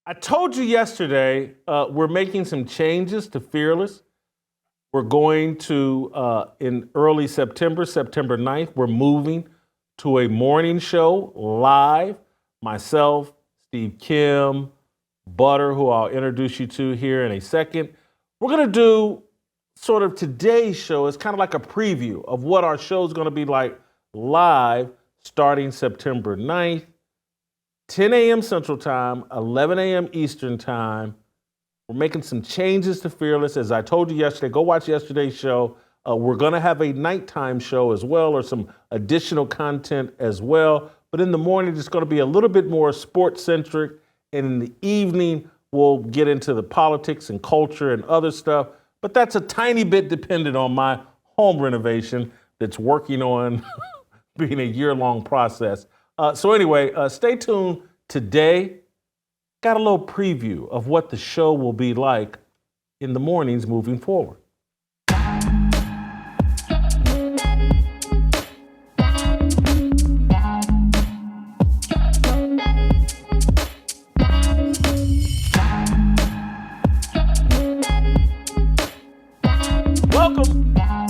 I told you yesterday we're making some changes to Fearless. We're going to, in early September, September 9th, we're moving to a morning show live. Myself, Steve Kim, Butter, who I'll introduce you to here in a second. We're going to do sort of today's show. It's kind of like a preview of what our show is going to be like live starting September 9th. 10 a.m. Central Time, 11 a.m. Eastern Time. We're making some changes to Fearless. As I told you yesterday, go watch yesterday's show. We're going to have a nighttime show as well, or some additional content as well. But in the morning, it's going to be a little bit more sports-centric. And in the evening, we'll get into the politics and culture and other stuff. But that's a tiny bit dependent on my home renovation that's working on being a year-long process. So anyway, stay tuned today. Got a little preview of what the show will be like in the mornings moving forward.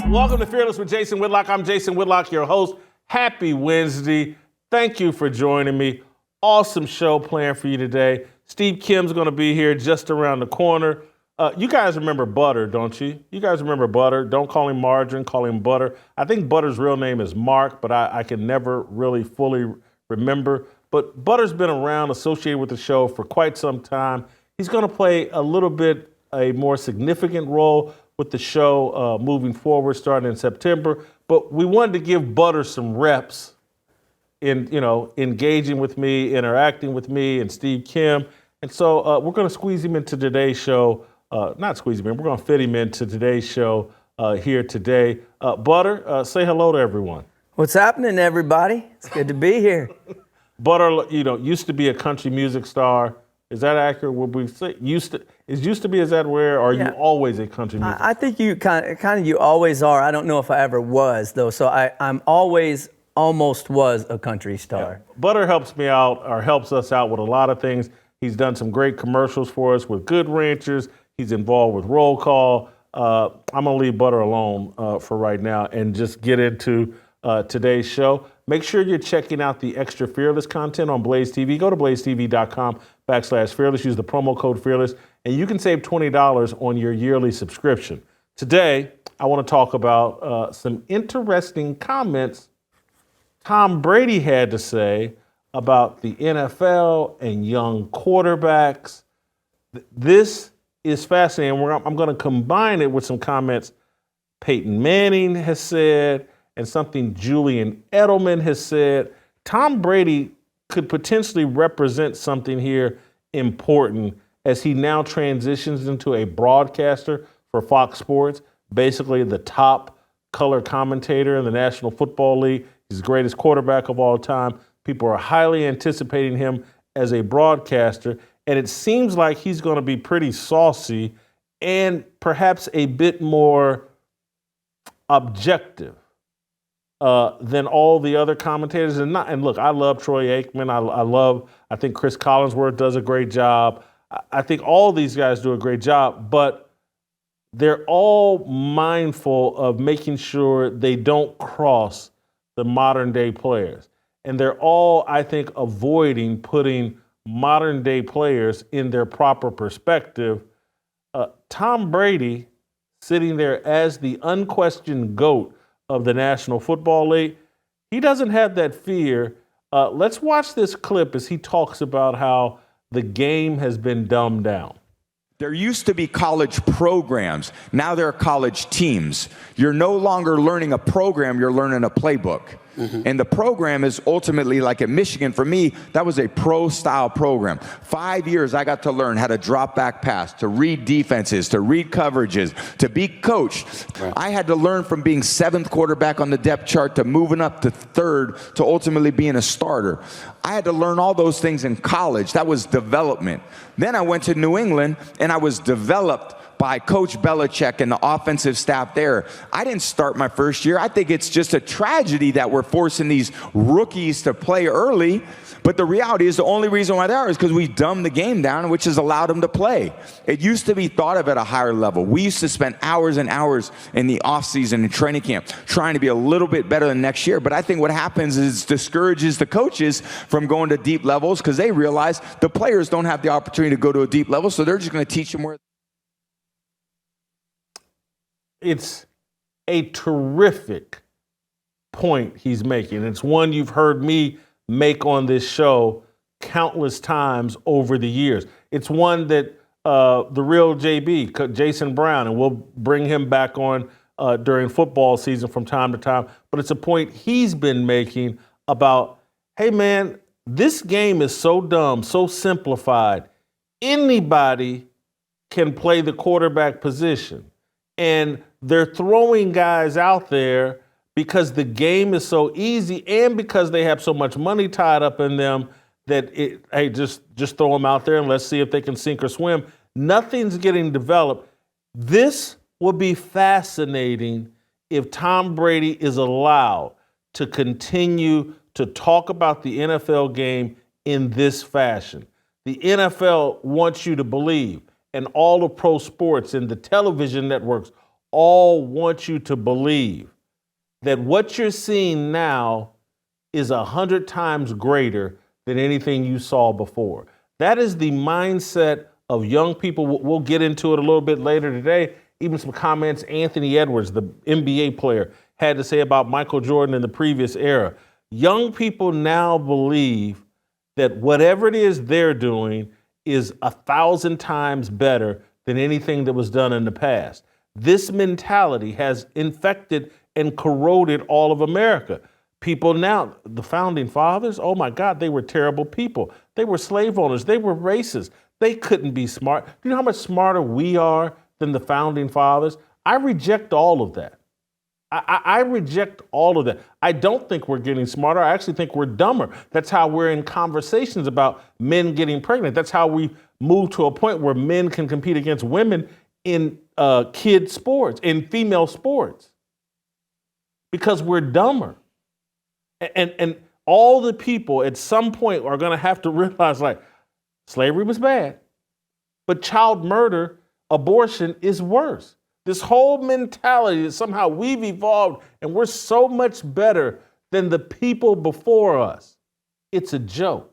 Welcome to Fearless with Jason Whitlock. I'm Jason Whitlock, your host. Happy Wednesday. Thank you for joining me. Awesome show planned for you today. Steve Kim's going to be here just around the corner. You guys remember Butter, don't you? You guys remember Butter. Don't call him Margarine, call him Butter. I think Butter's real name is Mark, but I can never really fully remember. But Butter's been around, associated with the show for quite some time. He's going to play a little bit a more significant role with the show moving forward, starting in September. But we wanted to give Butter some reps in, engaging with me, interacting with me and Steve Kim. And so we're going to squeeze him into today's show. Not squeeze him in, we're going to fit him into today's show here today. Butter, say hello to everyone. What's happening, everybody? It's good to be here. Butter, used to be a country music star. Is that accurate? Would we say used to be? Is that where? Or are you always a country music? I think you kind of you always are. I don't know if I ever was though. So I'm always almost was a country star. Yeah. Butter helps me out, or helps us out with a lot of things. He's done some great commercials for us with Good Ranchers. He's involved with Roll Call. I'm gonna leave Butter alone for right now and just get into today's show. Make sure you're checking out the extra Fearless content on Blaze TV. Go to blazetv.com/Fearless. Use the promo code Fearless, and you can save $20 on your yearly subscription. Today, I want to talk about some interesting comments Tom Brady had to say about the NFL and young quarterbacks. This is fascinating. I'm going to combine it with some comments Peyton Manning has said and something Julian Edelman has said. Tom Brady could potentially represent something here important as he now transitions into a broadcaster for Fox Sports, basically the top color commentator in the National Football League. He's the greatest quarterback of all time. People are highly anticipating him as a broadcaster, and it seems like he's going to be pretty saucy and perhaps a bit more objective than all the other commentators. And look, I love Troy Aikman. I think Chris Collinsworth does a great job. I think all these guys do a great job, but they're all mindful of making sure they don't cross the modern day players. And they're all, I think, avoiding putting modern day players in their proper perspective. Tom Brady, sitting there as the unquestioned GOAT of the National Football League, he doesn't have that fear. Let's watch this clip as he talks about how the game has been dumbed down. There used to be college programs. Now there are college teams. You're no longer learning a program, you're learning a playbook. Mm-hmm. And the program is ultimately, like at Michigan, for me, that was a pro-style program. 5 years, I got to learn how to drop back pass, to read defenses, to read coverages, to be coached. Right. I had to learn from being seventh quarterback on the depth chart to moving up to third to ultimately being a starter. I had to learn all those things in college. That was development. Then I went to New England, and I was developed by Coach Belichick and the offensive staff there. I didn't start my first year. I think it's just a tragedy that we're forcing these rookies to play early. But the reality is the only reason why they are is because we dumbed the game down, which has allowed them to play. It used to be thought of at a higher level. We used to spend hours and hours in the offseason and training camp trying to be a little bit better than next year. But I think what happens is it discourages the coaches from going to deep levels because they realize the players don't have the opportunity to go to a deep level, so they're just going to teach them where. It's a terrific point he's making. It's one you've heard me make on this show countless times over the years. It's one that the real JB, Jason Brown, and we'll bring him back on during football season from time to time, but it's a point he's been making about, hey man, this game is so dumb, so simplified. Anybody can play the quarterback position. And they're throwing guys out there because the game is so easy and because they have so much money tied up in them that, hey, just throw them out there and let's see if they can sink or swim. Nothing's getting developed. This will be fascinating if Tom Brady is allowed to continue to talk about the NFL game in this fashion. The NFL wants you to believe, and all the pro sports and the television networks all want you to believe that what you're seeing now is 100 times greater than anything you saw before. That is the mindset of young people. We'll get into it a little bit later today. Even some comments Anthony Edwards, the NBA player, had to say about Michael Jordan in the previous era. Young people now believe that whatever it is they're doing is 1,000 times better than anything that was done in the past. This mentality has infected and corroded all of America. People now, the founding fathers, oh my God, they were terrible people. They were slave owners. They were racist. They couldn't be smart. Do you know how much smarter we are than the founding fathers? I reject all of that. I reject all of that. I don't think we're getting smarter. I actually think we're dumber. That's how we're in conversations about men getting pregnant. That's how we move to a point where men can compete against women in kid sports, in female sports, because we're dumber. And all the people at some point are going to have to realize, like, slavery was bad, but child murder, abortion is worse. This whole mentality that somehow we've evolved and we're so much better than the people before us. It's a joke.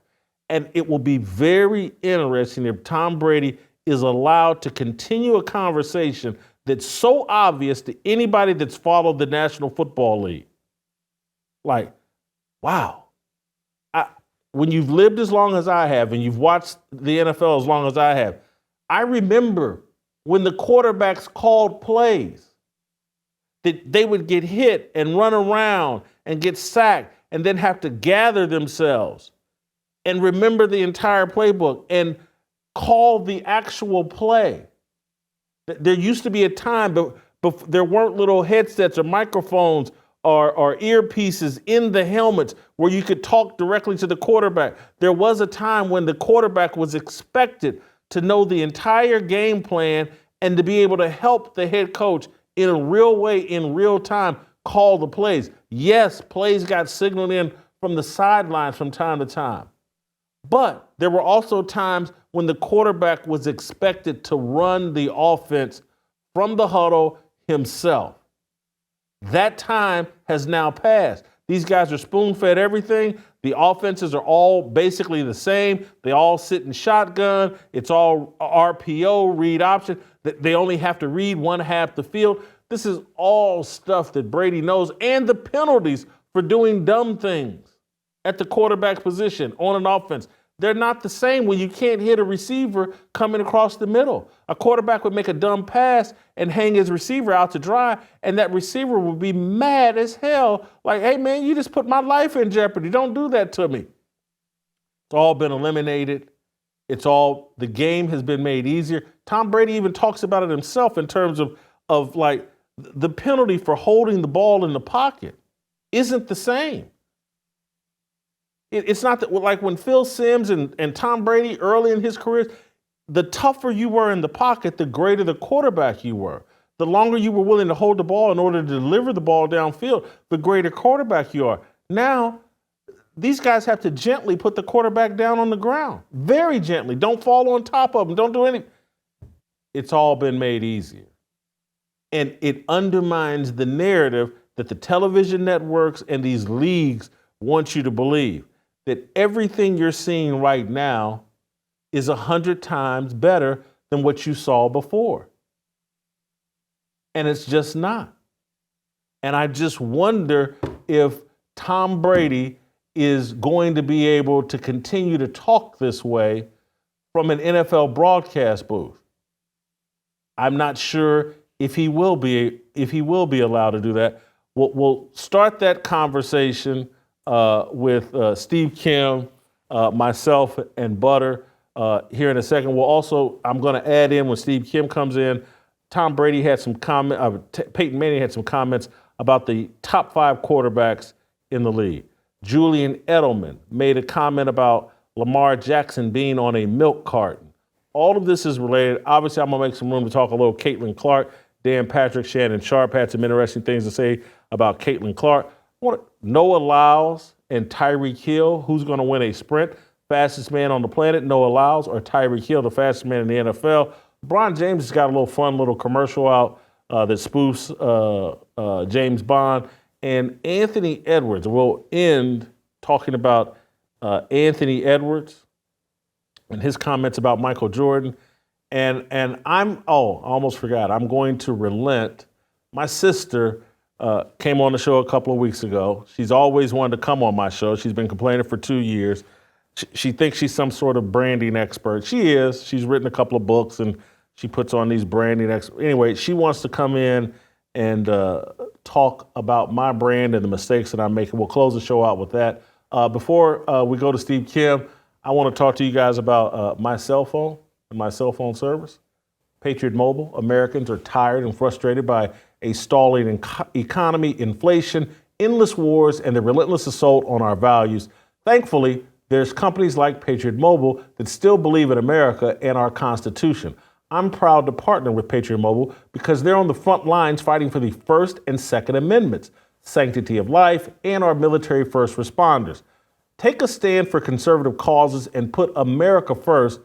And it will be very interesting if Tom Brady is allowed to continue a conversation that's so obvious to anybody that's followed the National Football League. Like, wow. When you've lived as long as I have and you've watched the NFL as long as I have, I remember when the quarterbacks called plays, that they would get hit and run around and get sacked and then have to gather themselves and remember the entire playbook and call the actual play. There used to be a time, but there weren't little headsets or microphones or earpieces in the helmets where you could talk directly to the quarterback. There was a time when the quarterback was expected to know the entire game plan and to be able to help the head coach in a real way, in real time, call the plays. Yes, plays got signaled in from the sidelines from time to time. But there were also times when the quarterback was expected to run the offense from the huddle himself. That time has now passed. These guys are spoon-fed everything. The offenses are all basically the same. They all sit in shotgun. It's all RPO, read option. They only have to read one half the field. This is all stuff that Brady knows, and the penalties for doing dumb things at the quarterback position on an offense. They're not the same when you can't hit a receiver coming across the middle. A quarterback would make a dumb pass and hang his receiver out to dry, and that receiver would be mad as hell. Like, hey, man, you just put my life in jeopardy. Don't do that to me. It's all been eliminated. The game has been made easier. Tom Brady even talks about it himself in terms of like the penalty for holding the ball in the pocket isn't the same. It's not that, like when Phil Simms and Tom Brady early in his career, the tougher you were in the pocket, the greater the quarterback you were. The longer you were willing to hold the ball in order to deliver the ball downfield, the greater quarterback you are. Now, these guys have to gently put the quarterback down on the ground, very gently. Don't fall on top of them. Don't do anything. It's all been made easier. And it undermines the narrative that the television networks and these leagues want you to believe, that everything you're seeing right now is 100 times better than what you saw before. And it's just not. And I just wonder if Tom Brady is going to be able to continue to talk this way from an NFL broadcast booth. I'm not sure if he will be allowed to do that. We'll start that conversation with Steve Kim, myself, and Butter here in a second. I'm going to add in when Steve Kim comes in. Tom Brady had some Peyton Manning had some comments about the top 5 quarterbacks in the league. Julian Edelman made a comment about Lamar Jackson being on a milk carton. All of this is related. Obviously, I'm going to make some room to talk a little Caitlin Clark. Dan, Patrick, Shannon Sharpe had some interesting things to say about Caitlin Clark. Noah Lyles and Tyreek Hill, who's going to win a sprint? Fastest man on the planet, Noah Lyles, or Tyreek Hill, the fastest man in the NFL? LeBron James has got a little fun little commercial out that spoofs James Bond. And Anthony Edwards, we'll end talking about Anthony Edwards and his comments about Michael Jordan. And I almost forgot. I'm going to relent. My sister came on the show a couple of weeks ago. She's always wanted to come on my show. She's been complaining for 2 years. She thinks she's some sort of branding expert. She is. She's written a couple of books and she puts on these branding experts. Anyway, she wants to come in and talk about my brand and the mistakes that I'm making. We'll close the show out with that. Before we go to Steve Kim, I want to talk to you guys about my cell phone and my cell phone service. Patriot Mobile. Americans are tired and frustrated by a stalling economy, inflation, endless wars, and the relentless assault on our values. Thankfully, there's companies like Patriot Mobile that still believe in America and our Constitution. I'm proud to partner with Patriot Mobile because they're on the front lines fighting for the First and Second Amendments, sanctity of life, and our military first responders. Take a stand for conservative causes and put America first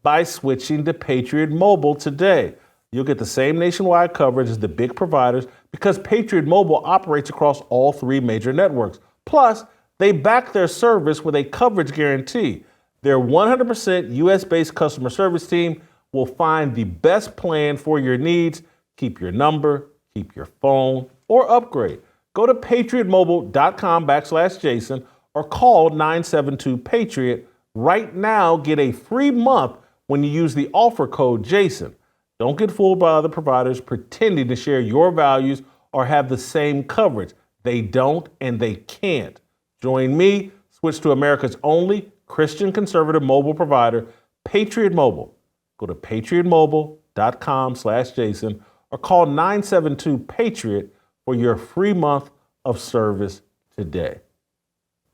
by switching to Patriot Mobile today. You'll get the same nationwide coverage as the big providers because Patriot Mobile operates across all 3 major networks. Plus, they back their service with a coverage guarantee. Their 100% US-based customer service team will find the best plan for your needs. Keep your number, keep your phone, or upgrade. Go to patriotmobile.com/Jason or call 972-PATRIOT. Right now, get a free month when you use the offer code Jason. Don't get fooled by other providers pretending to share your values or have the same coverage. They don't and they can't. Join me, switch to America's only Christian conservative mobile provider, Patriot Mobile. Go to patriotmobile.com/Jason or call 972-PATRIOT for your free month of service today.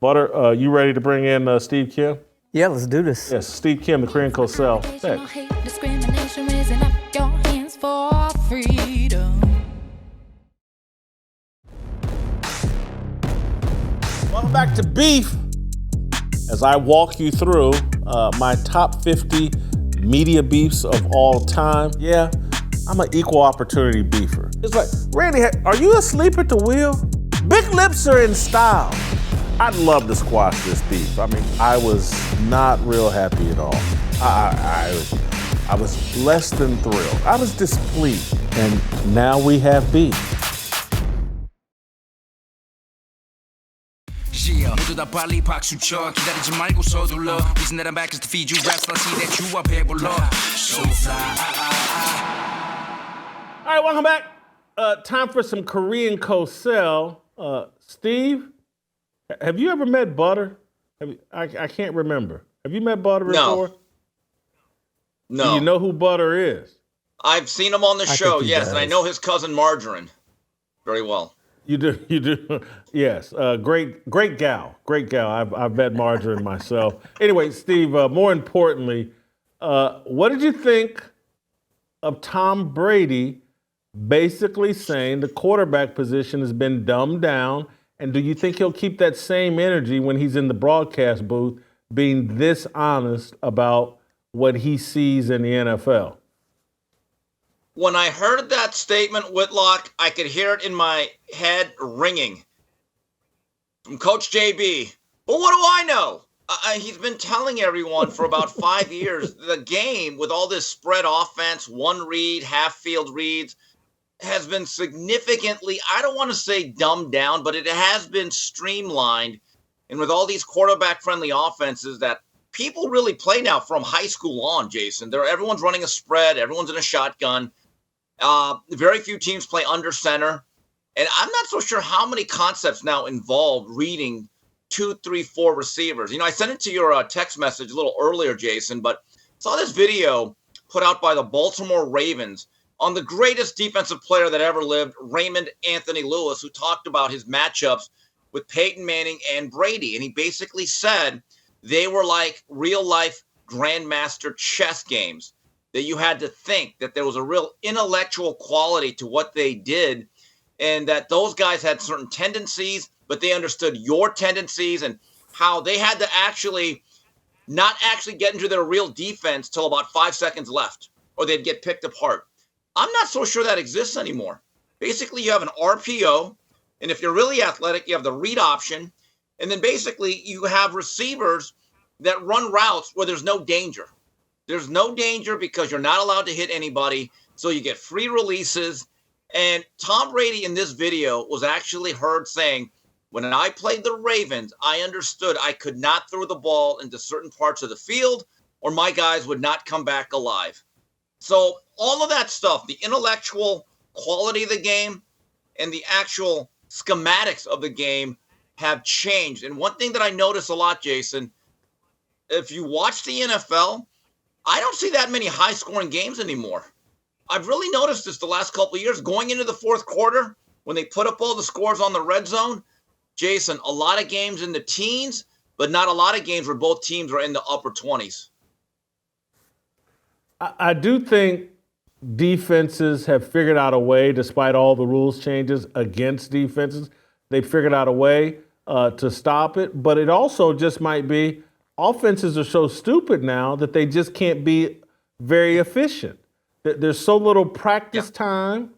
Butter, you ready to bring in Steve Kim? Yeah, let's do this. Yes, Steve Kim, the Korean Cosell. Discrimination, raising up your hands for freedom. Welcome back to Beef. As I walk you through my top 50 media beefs of all time. Yeah, I'm an equal opportunity beefer. It's like, Randy, are you asleep at the wheel? Big lips are in style. I'd love to squash this beef. I mean, I was not real happy at all. I was less than thrilled. I was displeased. And now we have beef. 모두 다 빨리 박수 쳐 기다리지 말고 서둘러 Reason that I'm back is to feed you raps. I see that you are 배불러 So fly. All right, welcome back. Time for some Korean Cosell. Steve, have you ever met Butter? I can't remember. Have you met Butter before? No. Do you know who Butter is? I've seen him on the show, yes, and I know his cousin Margarine very well. You do. Yes. Great gal. I've met Margarine myself. Anyway, Steve, more importantly, What did you think of Tom Brady basically saying the quarterback position has been dumbed down? And do you think he'll keep that same energy when he's in the broadcast booth, being this honest about what he sees in the NFL? When I heard that statement, Whitlock, I could hear it in my head ringing from Coach JB. Well, what do I know? He's been telling everyone for about 5 years the game with all this spread offense, one read, half field reads, has been significantly, I don't want to say dumbed down, but it has been streamlined. And with all these quarterback-friendly offenses that people really play now from high school on, Jason, everyone's running a spread, everyone's in a shotgun. Very few teams play under center. And I'm not so sure how many concepts now involve reading 2, 3, 4 receivers. I sent it to your text message a little earlier, Jason, but saw this video put out by the Baltimore Ravens on the greatest defensive player that ever lived, Raymond Anthony Lewis, who talked about his matchups with Peyton Manning and Brady. And he basically said they were like real-life grandmaster chess games, that you had to think, that there was a real intellectual quality to what they did, and that those guys had certain tendencies, but they understood your tendencies and how they had to not actually get into their real defense till about 5 seconds left, or they'd get picked apart. I'm not so sure that exists anymore. Basically, you have an RPO, and if you're really athletic, you have the read option, and then basically you have receivers that run routes where there's no danger. There's no danger because you're not allowed to hit anybody, so you get free releases. And Tom Brady in this video was actually heard saying, when I played the Ravens, I understood I could not throw the ball into certain parts of the field or my guys would not come back alive. So all of that stuff, the intellectual quality of the game and the actual schematics of the game have changed. And one thing that I notice a lot, Jason, if you watch the NFL, I don't see that many high-scoring games anymore. I've really noticed this the last couple of years. Going into the fourth quarter, when they put up all the scores on the red zone, Jason, a lot of games in the teens, but not a lot of games where both teams are in the upper 20s. I do think defenses have figured out a way, despite all the rules changes against defenses, they figured out a way to stop it. But it also just might be offenses are so stupid now that they just can't be very efficient. There's so little practice time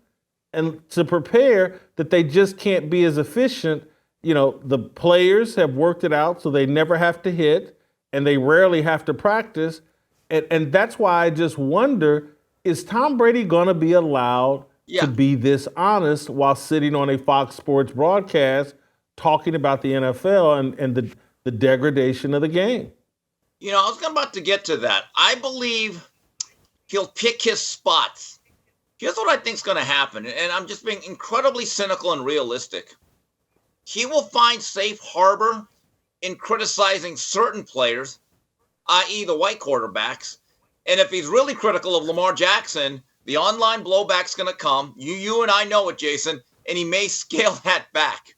and to prepare that they just can't be as efficient. The players have worked it out so they never have to hit and they rarely have to practice. And that's why I just wonder, is Tom Brady going to be allowed to be this honest while sitting on a Fox Sports broadcast talking about the NFL and the degradation of the game? I was about to get to that. I believe he'll pick his spots. Here's what I think is going to happen, and I'm just being incredibly cynical and realistic. He will find safe harbor in criticizing certain players, i.e. the white quarterbacks. And if he's really critical of Lamar Jackson, the online blowback's going to come. You and I know it, Jason, and he may scale that back.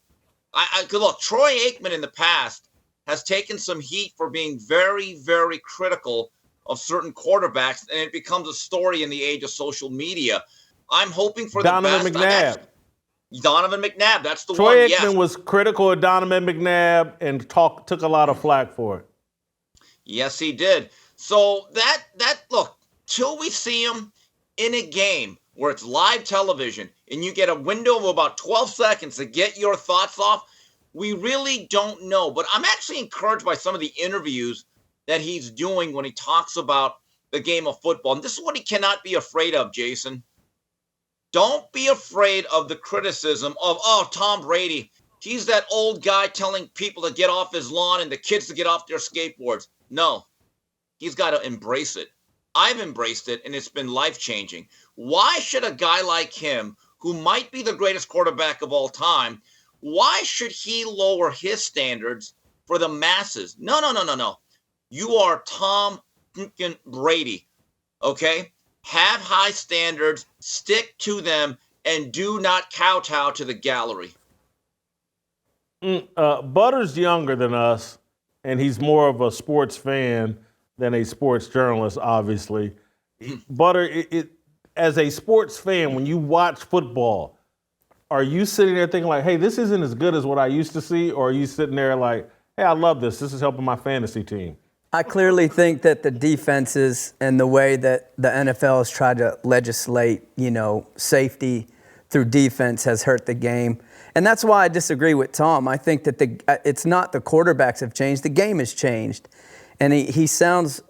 Look, Troy Aikman in the past has taken some heat for being very, very critical of certain quarterbacks, and it becomes a story in the age of social media. I'm hoping for Donovan the McNabb. best. Donovan McNabb, that's the Troy one. Troy Aikman was critical of Donovan McNabb and took a lot of flack for it. Yes, he did. So look, till we see him in a game where it's live television and you get a window of about 12 seconds to get your thoughts off, we really don't know. But I'm actually encouraged by some of the interviews that he's doing when he talks about the game of football. And this is what he cannot be afraid of, Jason. Don't be afraid of the criticism of, Tom Brady. He's that old guy telling people to get off his lawn and the kids to get off their skateboards. No, he's got to embrace it. I've embraced it, and it's been life-changing. Why should a guy like him, who might be the greatest quarterback of all time, why should he lower his standards for the masses? No. You are Tom Brady, okay? Have high standards, stick to them, and do not kowtow to the gallery. Butter's younger than us, and he's more of a sports fan than a sports journalist, obviously. Butter, as a sports fan, when you watch football, are you sitting there thinking like, hey, this isn't as good as what I used to see? Or are you sitting there like, hey, I love this. This is helping my fantasy team? I clearly think that the defenses and the way that the NFL has tried to legislate, safety through defense has hurt the game. And that's why I disagree with Tom. I think that it's not the quarterbacks have changed. The game has changed. And he sounds,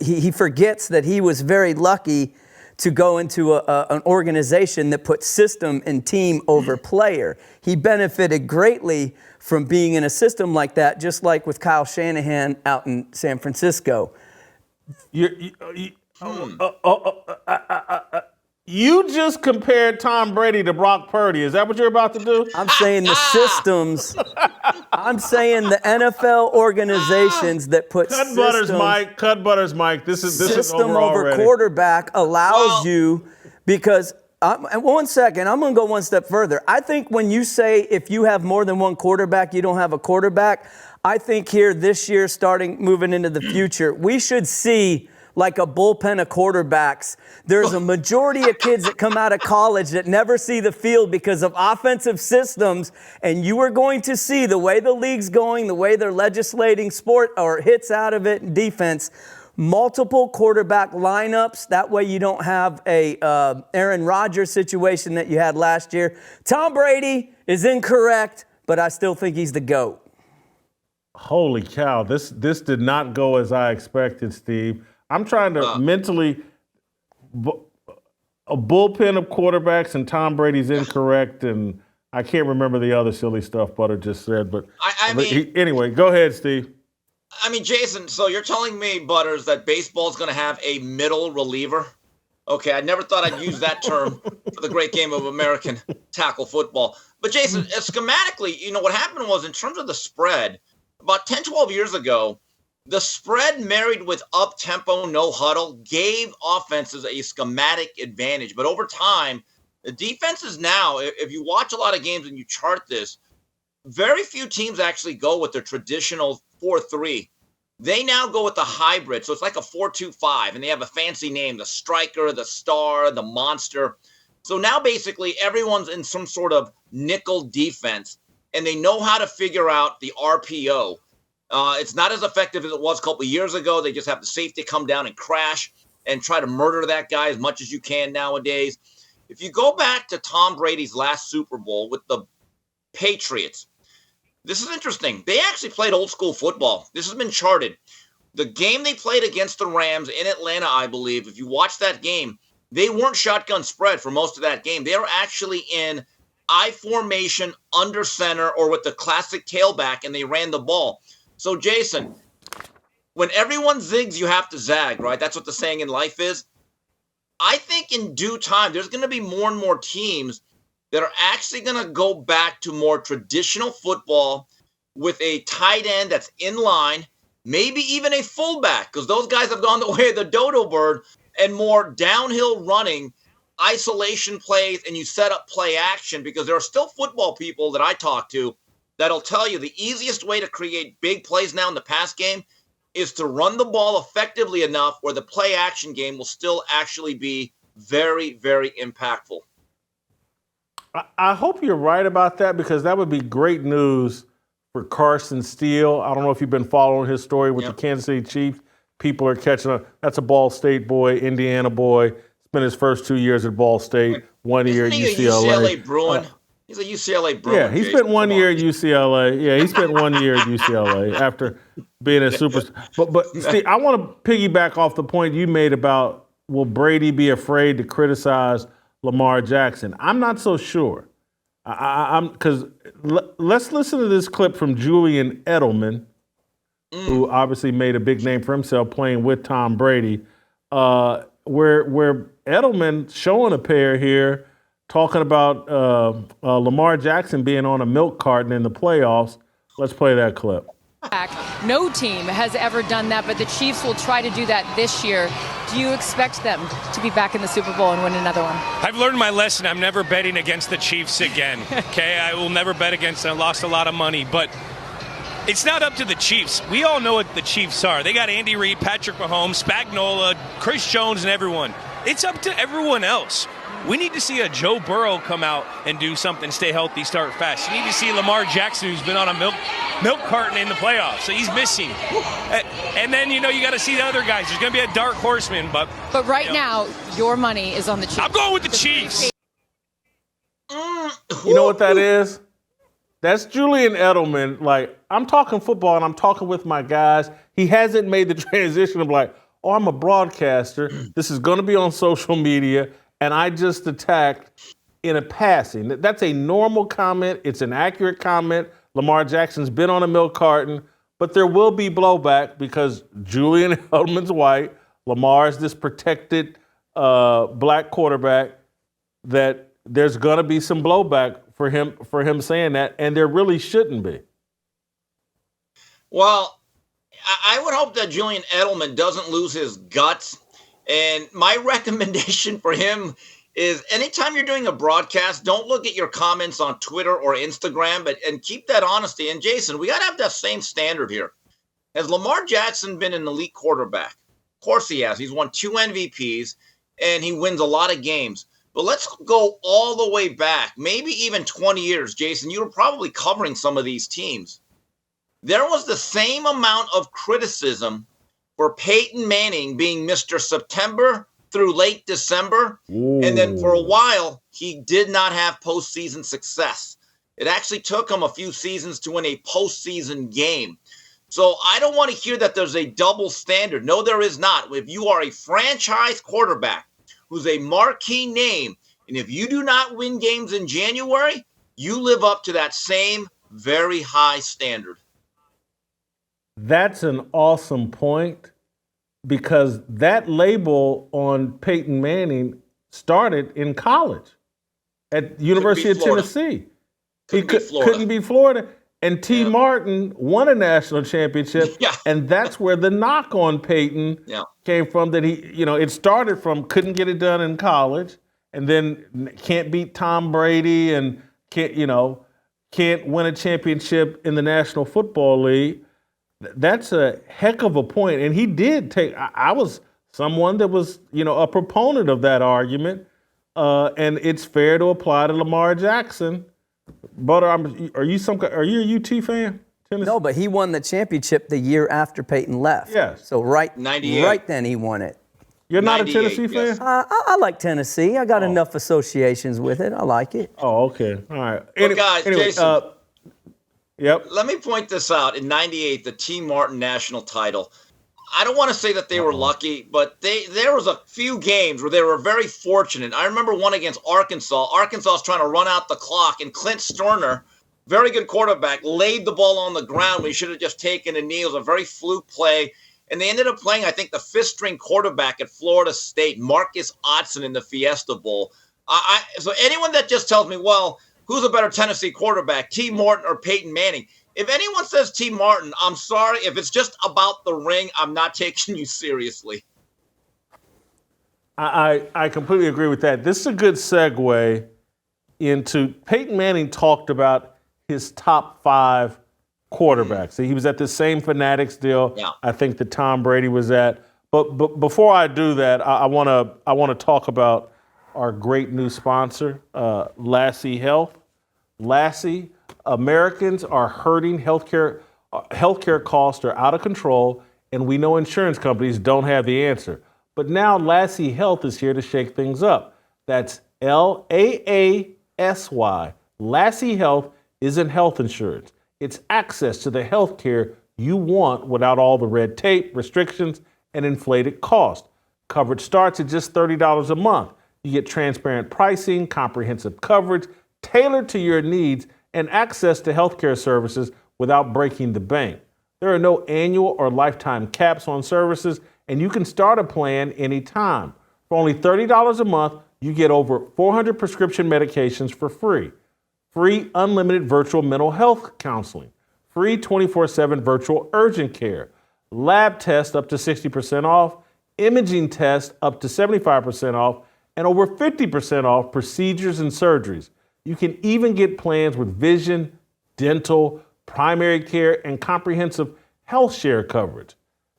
he forgets that he was very lucky to go into an organization that put system and team over player. He benefited greatly from being in a system like that, just like with Kyle Shanahan out in San Francisco. You just compared Tom Brady to Brock Purdy. Is that what you're about to do? I'm saying the systems. I'm saying the NFL organizations that put Cut Butters, Mike. This is system over already. Quarterback allows you because. And 1 second, I'm going to go one step further. I think when you say if you have more than one quarterback, you don't have a quarterback, I think here this year, moving into the future, we should see like a bullpen of quarterbacks. There's a majority of kids that come out of college that never see the field because of offensive systems, and you are going to see the way the league's going, the way they're legislating sport or hits out of it in defense, multiple quarterback lineups. That way you don't have a Aaron Rodgers situation that you had last year. Tom Brady is incorrect, but I still think he's the GOAT. Holy cow. This did not go as I expected, Steve. I'm trying to mentally a bullpen of quarterbacks, and Tom Brady's incorrect, and I can't remember the other silly stuff Butter just said. But anyway, go ahead, Steve. I mean, Jason, so you're telling me, Butters, that baseball's going to have a middle reliever? Okay, I never thought I'd use that term for the great game of American tackle football. But, Jason, schematically, what happened was in terms of the spread, about 10, 12 years ago, the spread married with up-tempo, no huddle, gave offenses a schematic advantage. But over time, the defenses now, if you watch a lot of games and you chart this, very few teams actually go with their traditional 4-3. They now go with the hybrid. So it's like a 4-2-5, and they have a fancy name, the striker, the star, the monster. So now basically everyone's in some sort of nickel defense, and they know how to figure out the RPO. It's not as effective as it was a couple of years ago. They just have the safety come down and crash and try to murder that guy as much as you can nowadays. If you go back to Tom Brady's last Super Bowl with the Patriots, this is interesting. They actually played old school football. This has been charted. The game they played against the Rams in Atlanta, I believe, if you watch that game, they weren't shotgun spread for most of that game. They were actually in I formation, under center, or with the classic tailback, and they ran the ball. So, Jason, when everyone zigs, you have to zag, right? That's what the saying in life is. I think in due time, there's going to be more and more teams that are actually going to go back to more traditional football with a tight end that's in line, maybe even a fullback, because those guys have gone the way of the dodo bird, and more downhill running, isolation plays, and you set up play action, because there are still football people that I talk to that'll tell you the easiest way to create big plays now in the pass game is to run the ball effectively enough where the play action game will still actually be very, very impactful. I hope you're right about that, because that would be great news for Carson Steele. I don't know if you've been following his story with the Kansas City Chiefs. People are catching up. That's a Ball State boy, Indiana boy. Spent his first 2 years at Ball State, 1 year at UCLA. UCLA Bruin? He's a UCLA Bruin. Yeah, he spent 1 year at UCLA. Yeah, he spent 1 year at UCLA after being a superstar. But Steve, I want to piggyback off the point you made about will Brady be afraid to criticize Lamar Jackson? I'm not so sure. Because let's listen to this clip from Julian Edelman, who obviously made a big name for himself playing with Tom Brady, where Edelman showing a pair here, talking about Lamar Jackson being on a milk carton in the playoffs. Let's play that clip. No team has ever done that, but the Chiefs will try to do that this year. Do you expect them to be back in the Super Bowl and win another one? I've learned my lesson. I'm never betting against the Chiefs again. Okay, I will never bet against them. I lost a lot of money, but It's not up to the Chiefs. We all know what the Chiefs are. They got Andy Reid, Patrick Mahomes, Spagnuolo, Chris Jones, and everyone. It's up to everyone else. We need to see a Joe Burrow come out and do something, stay healthy, start fast. You need to see Lamar Jackson, who's been on a milk carton in the playoffs, so he's missing. And then, you got to see the other guys. There's going to be a dark horseman. But right now, your money is on the Chiefs. I'm going with the Chiefs. You know what that is? That's Julian Edelman. Like, I'm talking football and I'm talking with my guys. He hasn't made the transition of like, oh, I'm a broadcaster. This is going to be on social media. And I just attacked in a passing. That's a normal comment. It's an accurate comment. Lamar Jackson's been on a milk carton. But there will be blowback because Julian Edelman's white. Lamar is this protected black quarterback that there's going to be some blowback for him saying that, and there really shouldn't be. Well, I would hope that Julian Edelman doesn't lose his guts. And my recommendation for him is anytime you're doing a broadcast, don't look at your comments on Twitter or Instagram, and keep that honesty. And Jason, we got to have that same standard here. Has Lamar Jackson been an elite quarterback? Of course he has. He's won 2 MVPs, and he wins a lot of games. But let's go all the way back, maybe even 20 years. Jason, you were probably covering some of these teams. There was the same amount of criticism for Peyton Manning being Mr. September through late December. Ooh. And then for a while, he did not have postseason success. It actually took him a few seasons to win a postseason game. So I don't want to hear that there's a double standard. No, there is not. If you are a franchise quarterback who's a marquee name, and if you do not win games in January, you live up to that same very high standard. That's an awesome point because that label on Peyton Manning started in college at University of Tennessee. Couldn't be Florida. And T. Martin won a national championship, and that's where the knock on Peyton came from. That it started from couldn't get it done in college, and then can't beat Tom Brady, and can't win a championship in the National Football League. That's a heck of a point, and he did take. I was someone that was a proponent of that argument, and it's fair to apply to Lamar Jackson. But are you a UT fan? Tennessee? No, but he won the championship the year after Peyton left. Yes. So right 98. Right then he won it. You're not a Tennessee fan? Yes. I like Tennessee. I got enough associations with it. I like it. Oh, okay. All right. Well, guys, Jason, yep. Let me point this out. In 98, the T. Martin national title. I don't want to say that they were lucky, but there was a few games where they were very fortunate. I remember one against Arkansas. Arkansas was trying to run out the clock, and Clint Sterner, very good quarterback, laid the ball on the ground when he should have just taken a knee. It was a very fluke play. And they ended up playing, I think, the fifth-string quarterback at Florida State, Marcus Otson, in the Fiesta Bowl. So anyone that just tells me, well, who's a better Tennessee quarterback, T. Martin or Peyton Manning? If anyone says T. Martin, I'm sorry. If it's just about the ring, I'm not taking you seriously. I completely agree with that. This is a good segue into Peyton Manning talked about his top 5 quarterbacks. He was at the same Fanatics deal I think that Tom Brady was at. But before I do that, I want to talk about our great new sponsor, Lassie Health. Lassie, Americans are hurting. Healthcare costs are out of control, and we know insurance companies don't have the answer. But now Lassie Health is here to shake things up. That's Laasy. Lassie Health isn't health insurance. It's access to the health care you want without all the red tape, restrictions, and inflated cost. Coverage starts at just $30 a month. You get transparent pricing, comprehensive coverage, tailored to your needs, and access to healthcare services without breaking the bank. There are no annual or lifetime caps on services, and you can start a plan anytime. For only $30 a month, you get over 400 prescription medications for free. Free unlimited virtual mental health counseling. Free 24/7 virtual urgent care. Lab tests up to 60% off. Imaging tests up to 75% off. And over 50% off procedures and surgeries. You can even get plans with vision, dental, primary care, and comprehensive health share coverage.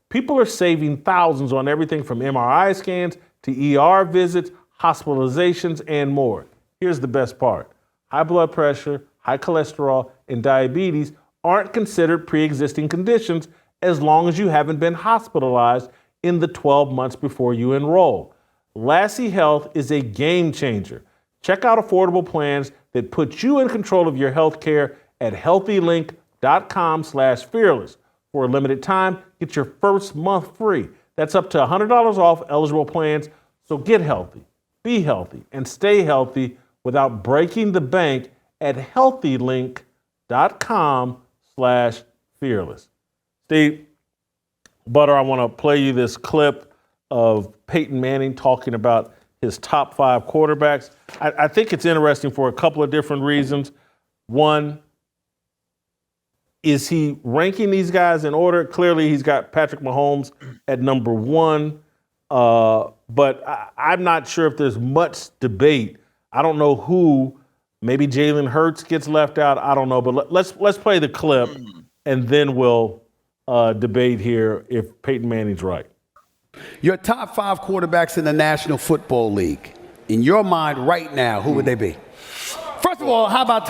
People are saving thousands on everything from MRI scans to ER visits, hospitalizations, and more. Here's the best part. High blood pressure, high cholesterol, and diabetes aren't considered pre-existing conditions as long as you haven't been hospitalized in the 12 months before you enroll. Lassie Health is a game changer. Check out affordable plans that put you in control of your health care at healthylink.com/fearless. For a limited time, get your first month free. That's up to $100 off eligible plans. So get healthy, be healthy, and stay healthy without breaking the bank at healthylink.com/fearless. Steve, Butter, I want to play you this clip of Peyton Manning talking about his top 5 quarterbacks. I think it's interesting for a couple of different reasons. One, is he ranking these guys in order? Clearly, he's got Patrick Mahomes at number 1, but I'm not sure if there's much debate. I don't know who. Maybe Jalen Hurts gets left out. I don't know, but let's play the clip, and then we'll debate here if Peyton Manning's right. Your top 5 quarterbacks in the National Football League, in your mind right now, who would they be? First of all, how about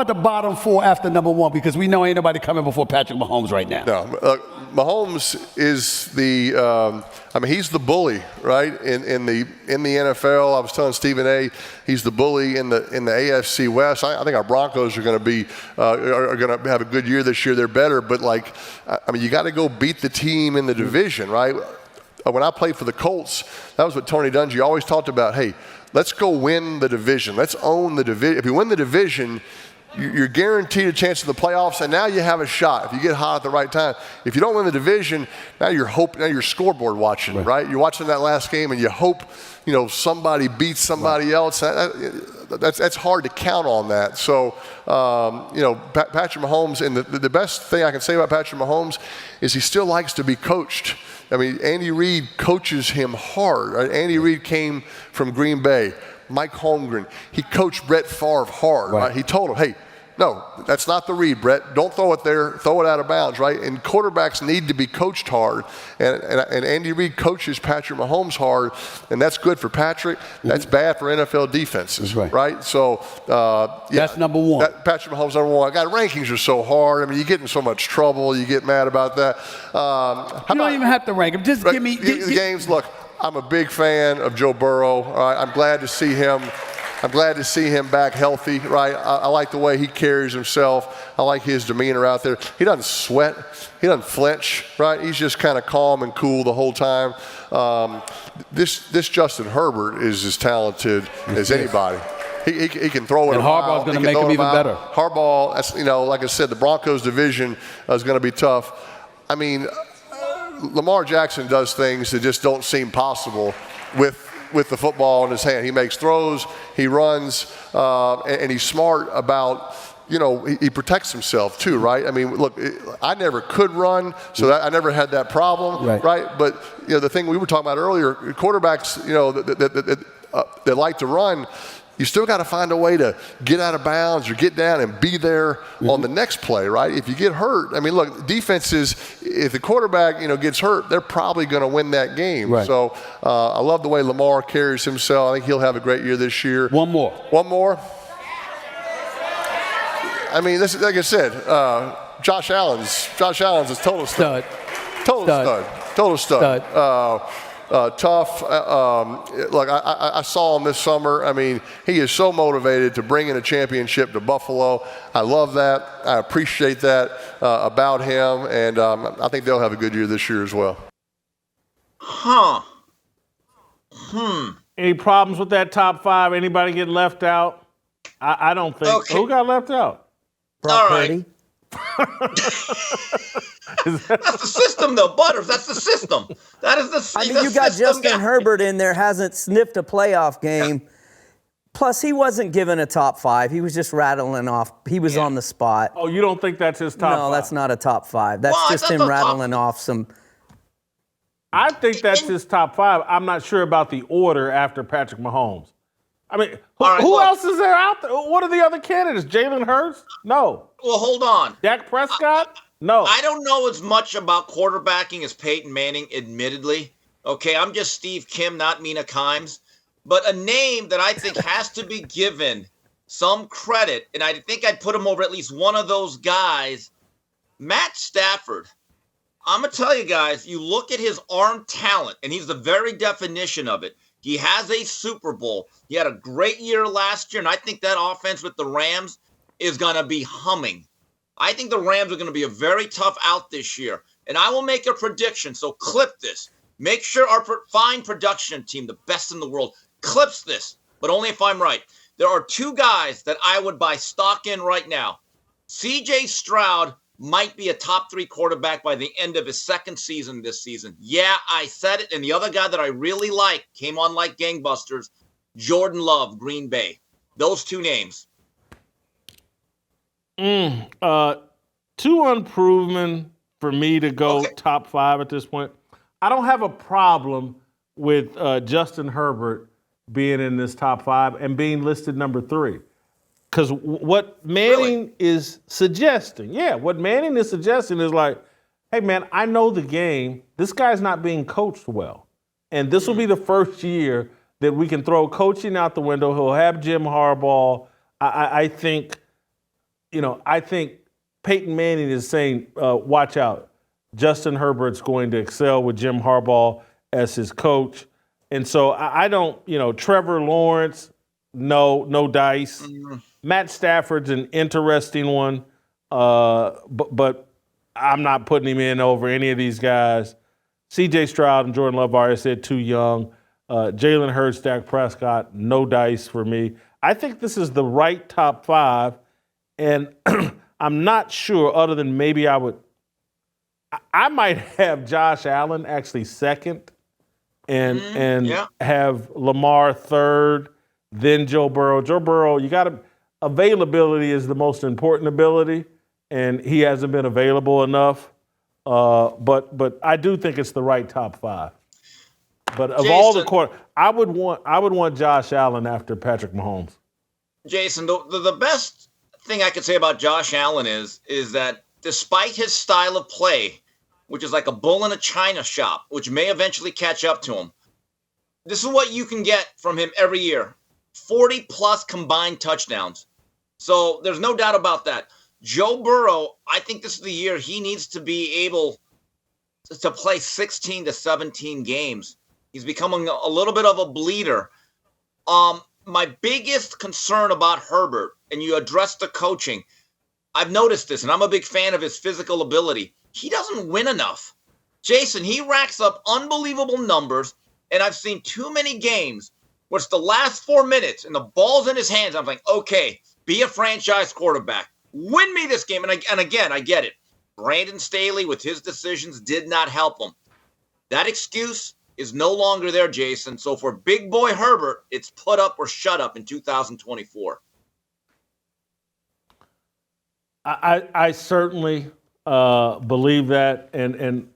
the bottom 4 after number 1? Because we know ain't nobody coming before Patrick Mahomes right now. No, Mahomes is he's the bully, right? In the NFL, I was telling Stephen A, he's the bully in the AFC West. I think our Broncos are going to be are going to have a good year this year. They're better, but you got to go beat the team in the division, right? When I played for the Colts, that was what Tony Dungy always talked about. Hey, let's go win the division. Let's own the division. If you win the division, you're guaranteed a chance in the playoffs, and now you have a shot if you get hot at the right time. If you don't win the division, now you're scoreboard watching, right? You're watching that last game, and you hope somebody beats somebody else. That's hard to count on that. So, Patrick Mahomes, and the best thing I can say about Patrick Mahomes is he still likes to be coached. I mean, Andy Reid coaches him hard. Right? Andy Reid came from Green Bay. Mike Holmgren, he coached Brett Favre hard. Right? He told him, hey, no, that's not the read, Brett. Don't throw it there. Throw it out of bounds, right? And quarterbacks need to be coached hard. And Andy Reid coaches Patrick Mahomes hard, and that's good for Patrick. That's bad for NFL defenses, right? So, that's number 1. Patrick Mahomes number 1. God, rankings are so hard. I mean, you get in so much trouble. You get mad about that. You don't even have to rank them. Just give me the games. Look, I'm a big fan of Joe Burrow. All right? I'm glad to see him. I'm glad to see him back healthy, right? I like the way he carries himself. I like his demeanor out there. He doesn't sweat. He doesn't flinch, right? He's just kind of calm and cool the whole time. This Justin Herbert is as talented as anybody. He can throw it. And Harbaugh's going to make him even better. Harbaugh, like I said, the Broncos division is going to be tough. I mean, Lamar Jackson does things that just don't seem possible with the football in his hand. He makes throws, he runs, and he's smart about, he protects himself too, right? I mean, look, I never could run, so I never had that problem, right? But, the thing we were talking about earlier, quarterbacks, that like to run, you still got to find a way to get out of bounds or get down and be there on the next play, right? If you get hurt, I mean, look, defenses, if the quarterback, gets hurt, they're probably going to win that game. Right. So I love the way Lamar carries himself. I think he'll have a great year this year. One more. I mean, this is, like I said, Josh Allen's a total stud. Total stud. Tough. Look, I saw him this summer. I mean, he is so motivated to bring in a championship to Buffalo. I love that. I appreciate that about him, and I think they'll have a good year this year as well. Any problems with that top 5? Anybody get left out? I don't think. Okay. Who got left out? All right. That's the system, though, Butters. That's the system. That is the system. You got Justin Herbert in there, hasn't sniffed a playoff game. Yeah. Plus, he wasn't given a top 5. He was just rattling off. He was on the spot. Oh, you don't think that's his top 5? No, that's not a top 5. That's just him rattling off some. I think that's his top 5. I'm not sure about the order after Patrick Mahomes. I mean, All right, who look. else is there out there? What are the other candidates? Jalen Hurts? No. Well, hold on. Dak Prescott? No. I don't know as much about quarterbacking as Peyton Manning, admittedly. Okay, I'm just Steve Kim, not Mina Kimes. But a name that I think has to be given some credit, and I think I'd put him over at least one of those guys, Matt Stafford. I'm going to tell you guys, you look at his arm talent, and he's the very definition of it. He has a Super Bowl. He had a great year last year, and I think that offense with the Rams is going to be humming. I think the Rams are going to be a very tough out this year, and I will make a prediction, so clip this. Make sure our fine production team, the best in the world, clips this, but only if I'm right. There are two guys that I would buy stock in right now. C.J. Stroud might be a top 3 quarterback by the end of his second season this season. Yeah, I said it. And the other guy that I really like, came on like gangbusters, Jordan Love, Green Bay. Those two names. Too unproven for me to go top 5 at this point. I don't have a problem with Justin Herbert being in this top 5 and being listed number 3. Because what Manning is suggesting, is like, hey, man, I know the game. This guy's not being coached well. And this will be the first year that we can throw coaching out the window. He'll have Jim Harbaugh. I think Peyton Manning is saying, watch out. Justin Herbert's going to excel with Jim Harbaugh as his coach. And so I don't, Trevor Lawrence, no dice. Mm-hmm. Matt Stafford's an interesting one, but I'm not putting him in over any of these guys. C.J. Stroud and Jordan Love, I already said, too young. Jalen Hurts, Dak Prescott, no dice for me. I think this is the right top 5, and I'm not sure, other than maybe I might have Josh Allen actually second and have Lamar third, then Joe Burrow. Joe Burrow, availability is the most important ability, and he hasn't been available enough. But I do think it's the right top 5. But of all the I would want Josh Allen after Patrick Mahomes. Jason, the best thing I could say about Josh Allen is that despite his style of play, which is like a bull in a china shop, which may eventually catch up to him, this is what you can get from him every year. 40-plus combined touchdowns. So there's no doubt about that. Joe Burrow, I think this is the year he needs to be able to play 16 to 17 games. He's becoming a little bit of a bleeder. My biggest concern about Herbert, and you addressed the coaching, I've noticed this, and I'm a big fan of his physical ability. He doesn't win enough. Jason, he racks up unbelievable numbers, and I've seen too many games where it's the last 4 minutes and the ball's in his hands. I'm like, okay, be a franchise quarterback. Win me this game. And again, I get it. Brandon Staley, with his decisions, did not help him. That excuse is no longer there, Jason. So for big boy Herbert, it's put up or shut up in 2024. I certainly believe that. And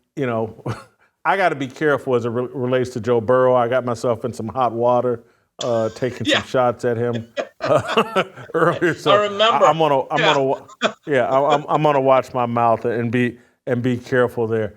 I got to be careful as it relates to Joe Burrow. I got myself in some hot water, taking some shots at him earlier. So I remember. I'm gonna watch my mouth and be careful there.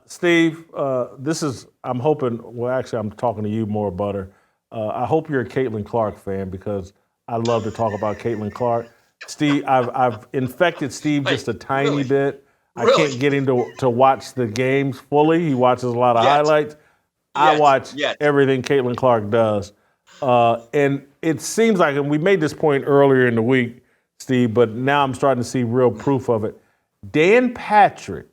Steve, I'm hoping. Well, actually, I'm talking to you more, Butter. I hope you're a Caitlin Clark fan because I love to talk about Caitlin Clark. Steve, I've infected Steve just a tiny bit. I can't get him to watch the games fully. He watches a lot of highlights. I watch everything Caitlin Clark does. And it seems like, and we made this point earlier in the week, Steve, but now I'm starting to see real proof of it. Dan Patrick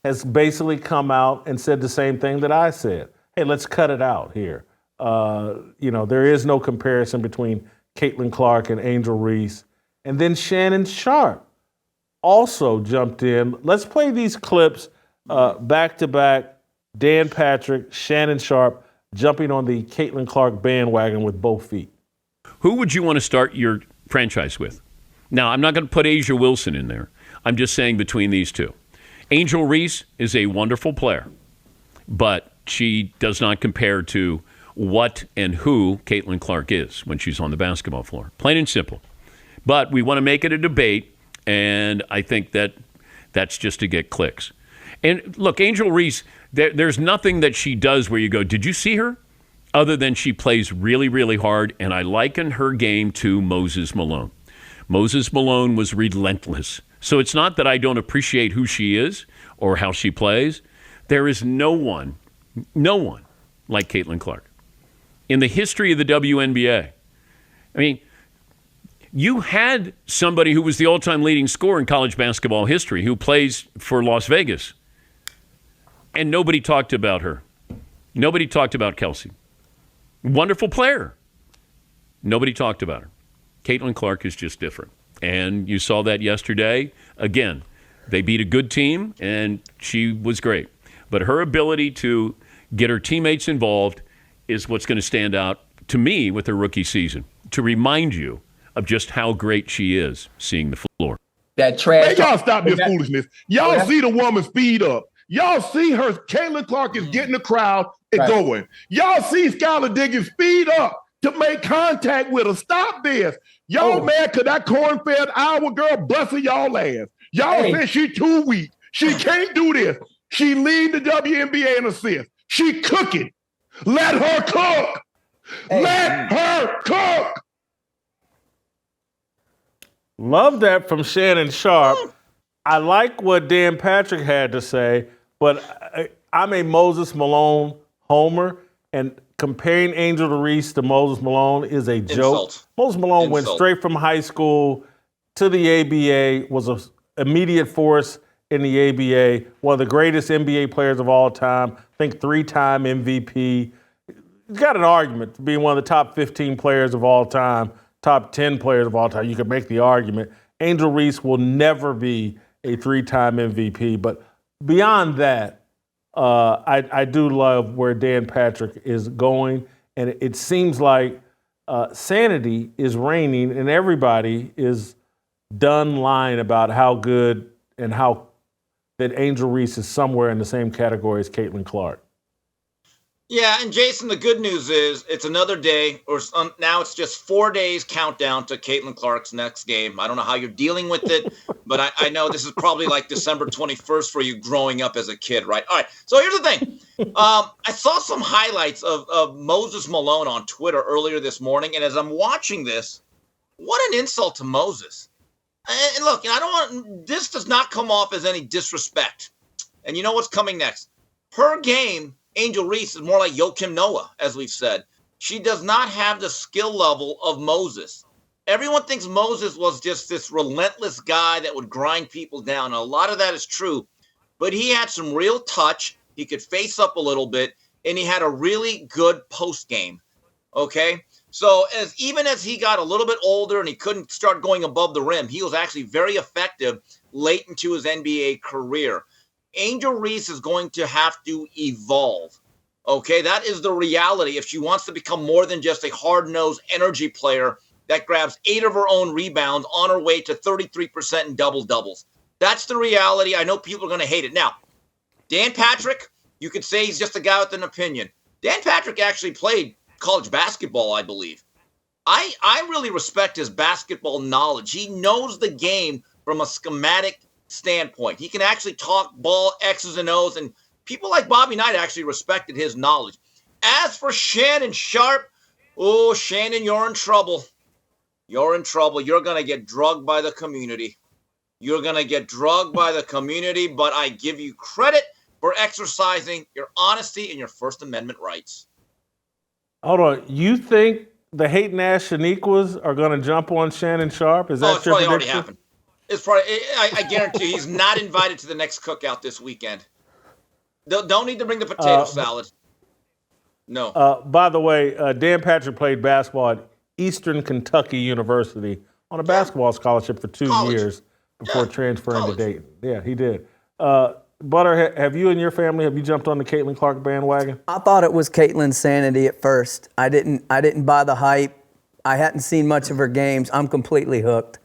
has basically come out and said the same thing that I said. Hey, let's cut it out here. There is no comparison between Caitlin Clark and Angel Reese. And then Shannon Sharpe also jumped in. Let's play these clips back to back. Dan Patrick, Shannon Sharpe jumping on the Caitlin Clark bandwagon with both feet. Who would you want to start your franchise with? Now, I'm not going to put Asia Wilson in there. I'm just saying between these two. Angel Reese is a wonderful player, but she does not compare to what and who Caitlin Clark is when she's on the basketball floor. Plain and simple. But we want to make it a debate, and I think that's just to get clicks. And look, Angel Reese, there's nothing that she does where you go, did you see her? Other than she plays really, really hard, and I liken her game to Moses Malone. Moses Malone was relentless. So it's not that I don't appreciate who she is or how she plays. There is no one like Caitlin Clark in the history of the WNBA. I mean, you had somebody who was the all-time leading scorer in college basketball history who plays for Las Vegas, and nobody talked about her. Nobody talked about Kelsey. Wonderful player. Nobody talked about her. Caitlin Clark is just different. And you saw that yesterday. Again, they beat a good team, and she was great. But her ability to get her teammates involved is what's going to stand out to me with her rookie season, to remind you of just how great she is seeing the floor. That trash. Man, y'all stop this foolishness. Y'all see the woman speed up. Y'all see her. Caitlin Clark is getting the crowd and going. Y'all see Skylar Diggins speed up to make contact with her. Stop this. Y'all mad because that corn-fed Iowa girl busted y'all ass. Y'all said she too weak. She can't do this. She lead the WNBA in assists. She cooking. Let her cook. Let her cook. Love that from Shannon Sharpe. I like what Dan Patrick had to say, but I'm a Moses Malone homer, and comparing Angel Reese to Moses Malone is a joke. Moses Malone went straight from high school to the ABA, was an immediate force in the ABA, one of the greatest NBA players of all time, I think 3-time MVP. He's got an argument for being one of the top 15 players of all time, top 10 players of all time. You could make the argument. Angel Reese will never be a 3-time MVP. But beyond that, I do love where Dan Patrick is going. And it seems like sanity is reigning and everybody is done lying about how good and how that Angel Reese is somewhere in the same category as Caitlin Clark. Yeah, and Jason, the good news is it's another day, or now it's just 4 days countdown to Caitlin Clark's next game. I don't know how you're dealing with it, but I know this is probably like December 21st for you growing up as a kid, right? All right, so here's the thing. I saw some highlights of Moses Malone on Twitter earlier this morning, and as I'm watching this, what an insult to Moses. And look, I don't want this does not come off as any disrespect. And you know what's coming next? Her game, Angel Reese, is more like Joakim Noah, as we've said. She does not have the skill level of Moses. Everyone thinks Moses was just this relentless guy that would grind people down. And a lot of that is true, but he had some real touch. He could face up a little bit, and he had a really good post game. Okay. So even as he got a little bit older and he couldn't start going above the rim, he was actually very effective late into his NBA career. Angel Reese is going to have to evolve. Okay, that is the reality. If she wants to become more than just a hard-nosed energy player that grabs 8 of her own rebounds on her way to 33% in double-doubles. That's the reality. I know people are going to hate it. Now, Dan Patrick, you could say he's just a guy with an opinion. Dan Patrick actually played college basketball, I believe. I really respect his basketball knowledge. He knows the game from a schematic standpoint. He can actually talk ball X's and O's, and people like Bobby Knight actually respected his knowledge. As for Shannon Sharpe, oh, Shannon, you're in trouble. You're in trouble. You're going to get drugged by the community. You're going to get drugged by the community, but I give you credit for exercising your honesty and your First Amendment rights. Hold on. You think the hating ass Shaniquas are going to jump on Shannon Sharpe? Is that it's your probably already prediction? happened. It's probably. I guarantee he's not invited to the next cookout this weekend. Don't need to bring the potato salad. No. By the way, Dan Patrick played basketball at Eastern Kentucky University on a basketball scholarship for 2 years before transferring to Dayton. Yeah, he did. Butter, have you and your family, have you jumped on the Caitlin Clark bandwagon? I thought it was Caitlin's sanity at first. I didn't buy the hype. I hadn't seen much of her games. I'm completely hooked.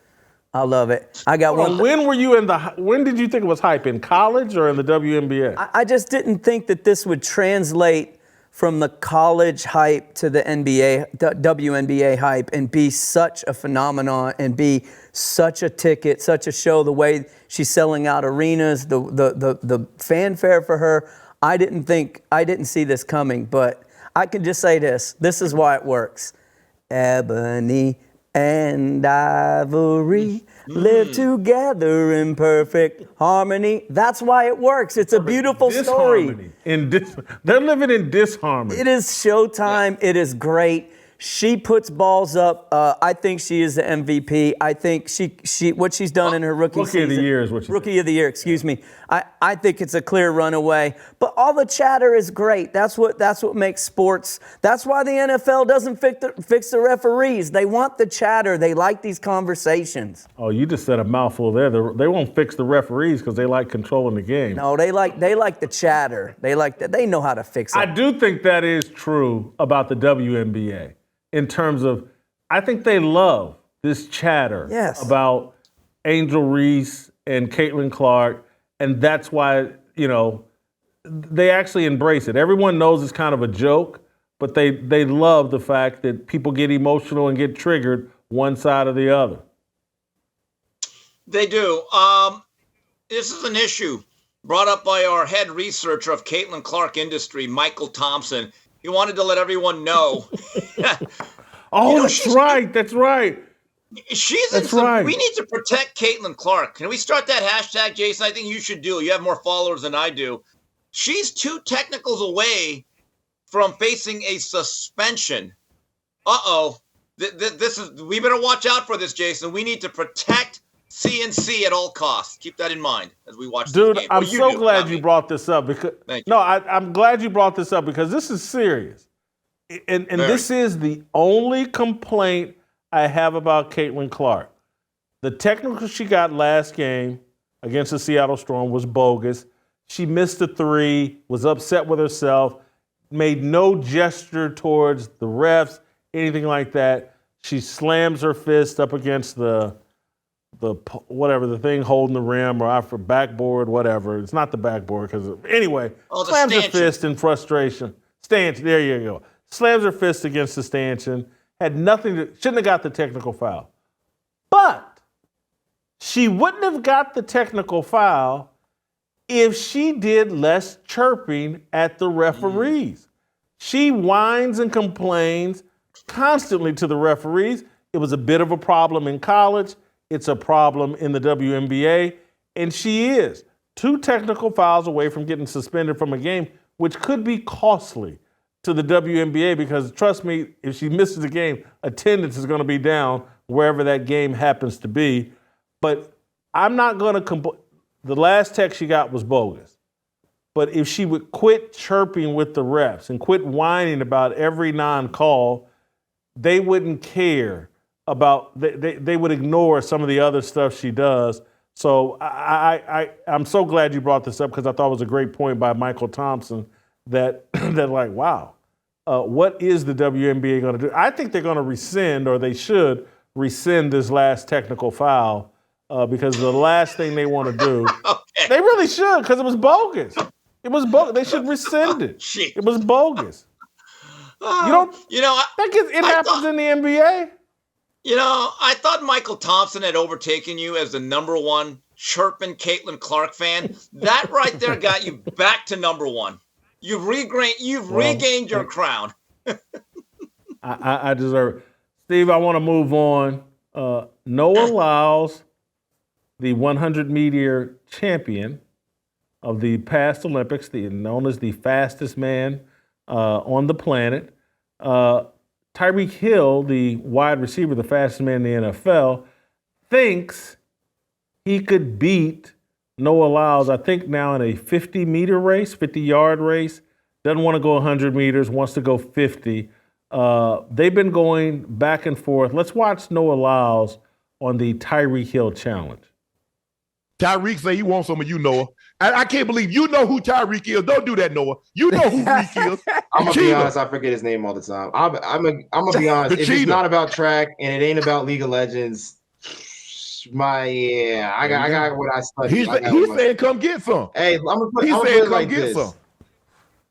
I love it. I got one. When did you think it was hype? In college or in the WNBA? I just didn't think that this would translate from the college hype to the WNBA hype and be such a phenomenon and be such a ticket, such a show, the way she's selling out arenas, the fanfare for her. I didn't see this coming, but I can just say this. This is why it works. Ebony and ivory live together in perfect harmony. That's why it works. It's a beautiful story. They're living in disharmony. It is showtime. It is great. She puts balls up. I think she is the MVP. I think she what she's done in her rookie season. Rookie of the year is what you Rookie of the year, excuse me. I think it's a clear runaway. But all the chatter is great. That's what makes sports. That's why the NFL doesn't fix the referees. They want the chatter. They like these conversations. Oh, you just said a mouthful there. They won't fix the referees because they like controlling the game. No, they like the chatter. They know how to fix it. I do think that is true about the WNBA. In terms of, I think they love this chatter about Angel Reese and Caitlin Clark, and that's why, they actually embrace it. Everyone knows it's kind of a joke, but they love the fact that people get emotional and get triggered one side or the other. They do. This is an issue brought up by our head researcher of Caitlin Clark Industry, Michael Thompson. He wanted to let everyone know. That's right. That's right. We need to protect Caitlin Clark. Can we start that hashtag, Jason? I think you should do. You have more followers than I do. She's 2 technicals away from facing a suspension. We better watch out for this, Jason. We need to protect CNC at all costs. Keep that in mind as we watch this game. Dude, I'm so glad you brought this up because I'm glad you brought this up because this is serious. And this is the only complaint I have about Caitlin Clark. The technical she got last game against the Seattle Storm was bogus. She missed a 3, was upset with herself, made no gesture towards the refs, anything like that. She slams her fist up against the thing holding the rim or for backboard, whatever. It's not the backboard slams her fist in frustration. Stanchion, there you go. Slams her fist against the stanchion. Shouldn't have got the technical foul. But she wouldn't have got the technical foul if she did less chirping at the referees. She whines and complains constantly to the referees. It was a bit of a problem in college. It's a problem in the WNBA, and she is 2 technical fouls away from getting suspended from a game, which could be costly to the WNBA because, trust me, if she misses a game, attendance is going to be down wherever that game happens to be. But I'm not going to the last text she got was bogus. But if she would quit chirping with the refs and quit whining about every non-call, they wouldn't care about, they would ignore some of the other stuff she does. So I'm so glad you brought this up because I thought it was a great point by Michael Thompson that wow, what is the WNBA going to do? I think they're going to rescind, or they should rescind this last technical foul because the last thing they want to do, they really should because it was bogus. It was bogus. They should rescind it. It was bogus. It happens in the NBA. I thought Michael Thompson had overtaken you as the #1 chirping Caitlin Clark fan. That right there got you back to #1. You've regained your crown. I deserve it. Steve, I want to move on. Noah Lyles, the 100-meter champion of the past Olympics, known as the fastest man on the planet. Tyreek Hill, the wide receiver, the fastest man in the NFL, thinks he could beat Noah Lyles, I think now in a 50-meter race, 50-yard race. Doesn't want to go 100 meters, wants to go 50. They've been going back and forth. Let's watch Noah Lyles on the Tyreek Hill challenge. Tyreek say he wants some of you, Noah. I can't believe you know who Tyreek is. Don't do that, Noah. You know who Reek is. I'm going to be honest, I forget his name all the time. I'm going to be honest. If it's not about track and it ain't about League of Legends, I got what I studied. He's saying come get some. Hey, I'm going to put it like this.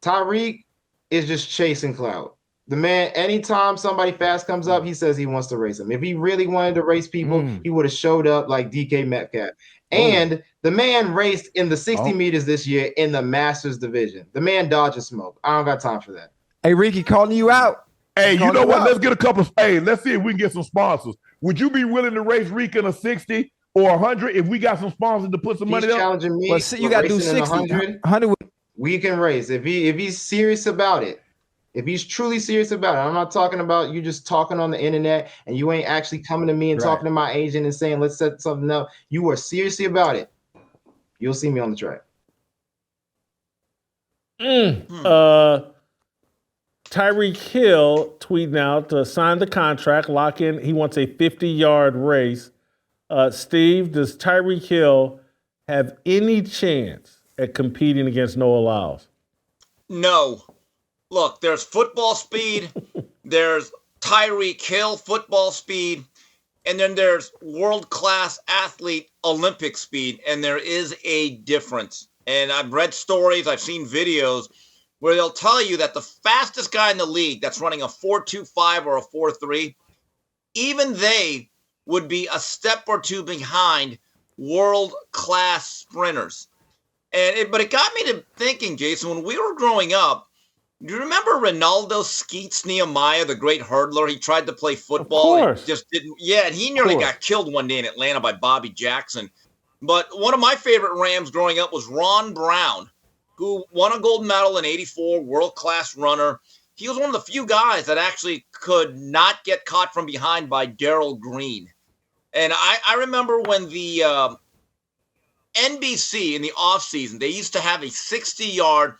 Tyreek is just chasing clout. The man, anytime somebody fast comes up, he says he wants to race him. If he really wanted to race people, he would have showed up like DK Metcalf. And the man raced in the 60 meters this year in the Masters division. The man dodges smoke. I don't got time for that. Hey, Ricky, calling you out. Hey, you know what? Let's get a couple. Hey, let's see if we can get some sponsors. Would you be willing to race Rick in a 60 or 100 if we got some sponsors to put some money He's up? challenging me. Well, see, you got to do 60. 100. We can race if he's serious about it. If he's truly serious about it, I'm not talking about you just talking on the internet and you ain't actually coming to me and talking to my agent and saying, let's set something up. You are seriously about it. You'll see me on the track. Tyreek Hill tweeting out to sign the contract, lock in. He wants a 50-yard race. Steve, does Tyreek Hill have any chance at competing against Noah Lyles? No. Look, there's football speed, there's Tyreek Hill football speed, and then there's world-class athlete Olympic speed, and there is a difference. And I've read stories, I've seen videos where they'll tell you that the fastest guy in the league that's running a 4.25 or a 4.3, even they would be a step or two behind world-class sprinters. But it got me to thinking, Jason, when we were growing up, do you remember Ronaldo Skeets Nehemiah, the great hurdler? He tried to play football. Of course. He just didn't. Yeah, and he nearly got killed one day in Atlanta by Bobby Jackson. But one of my favorite Rams growing up was Ron Brown, who won a gold medal in '84, world-class runner. He was one of the few guys that actually could not get caught from behind by Darrell Green. And I remember when the NBC in the offseason, they used to have a 60-yard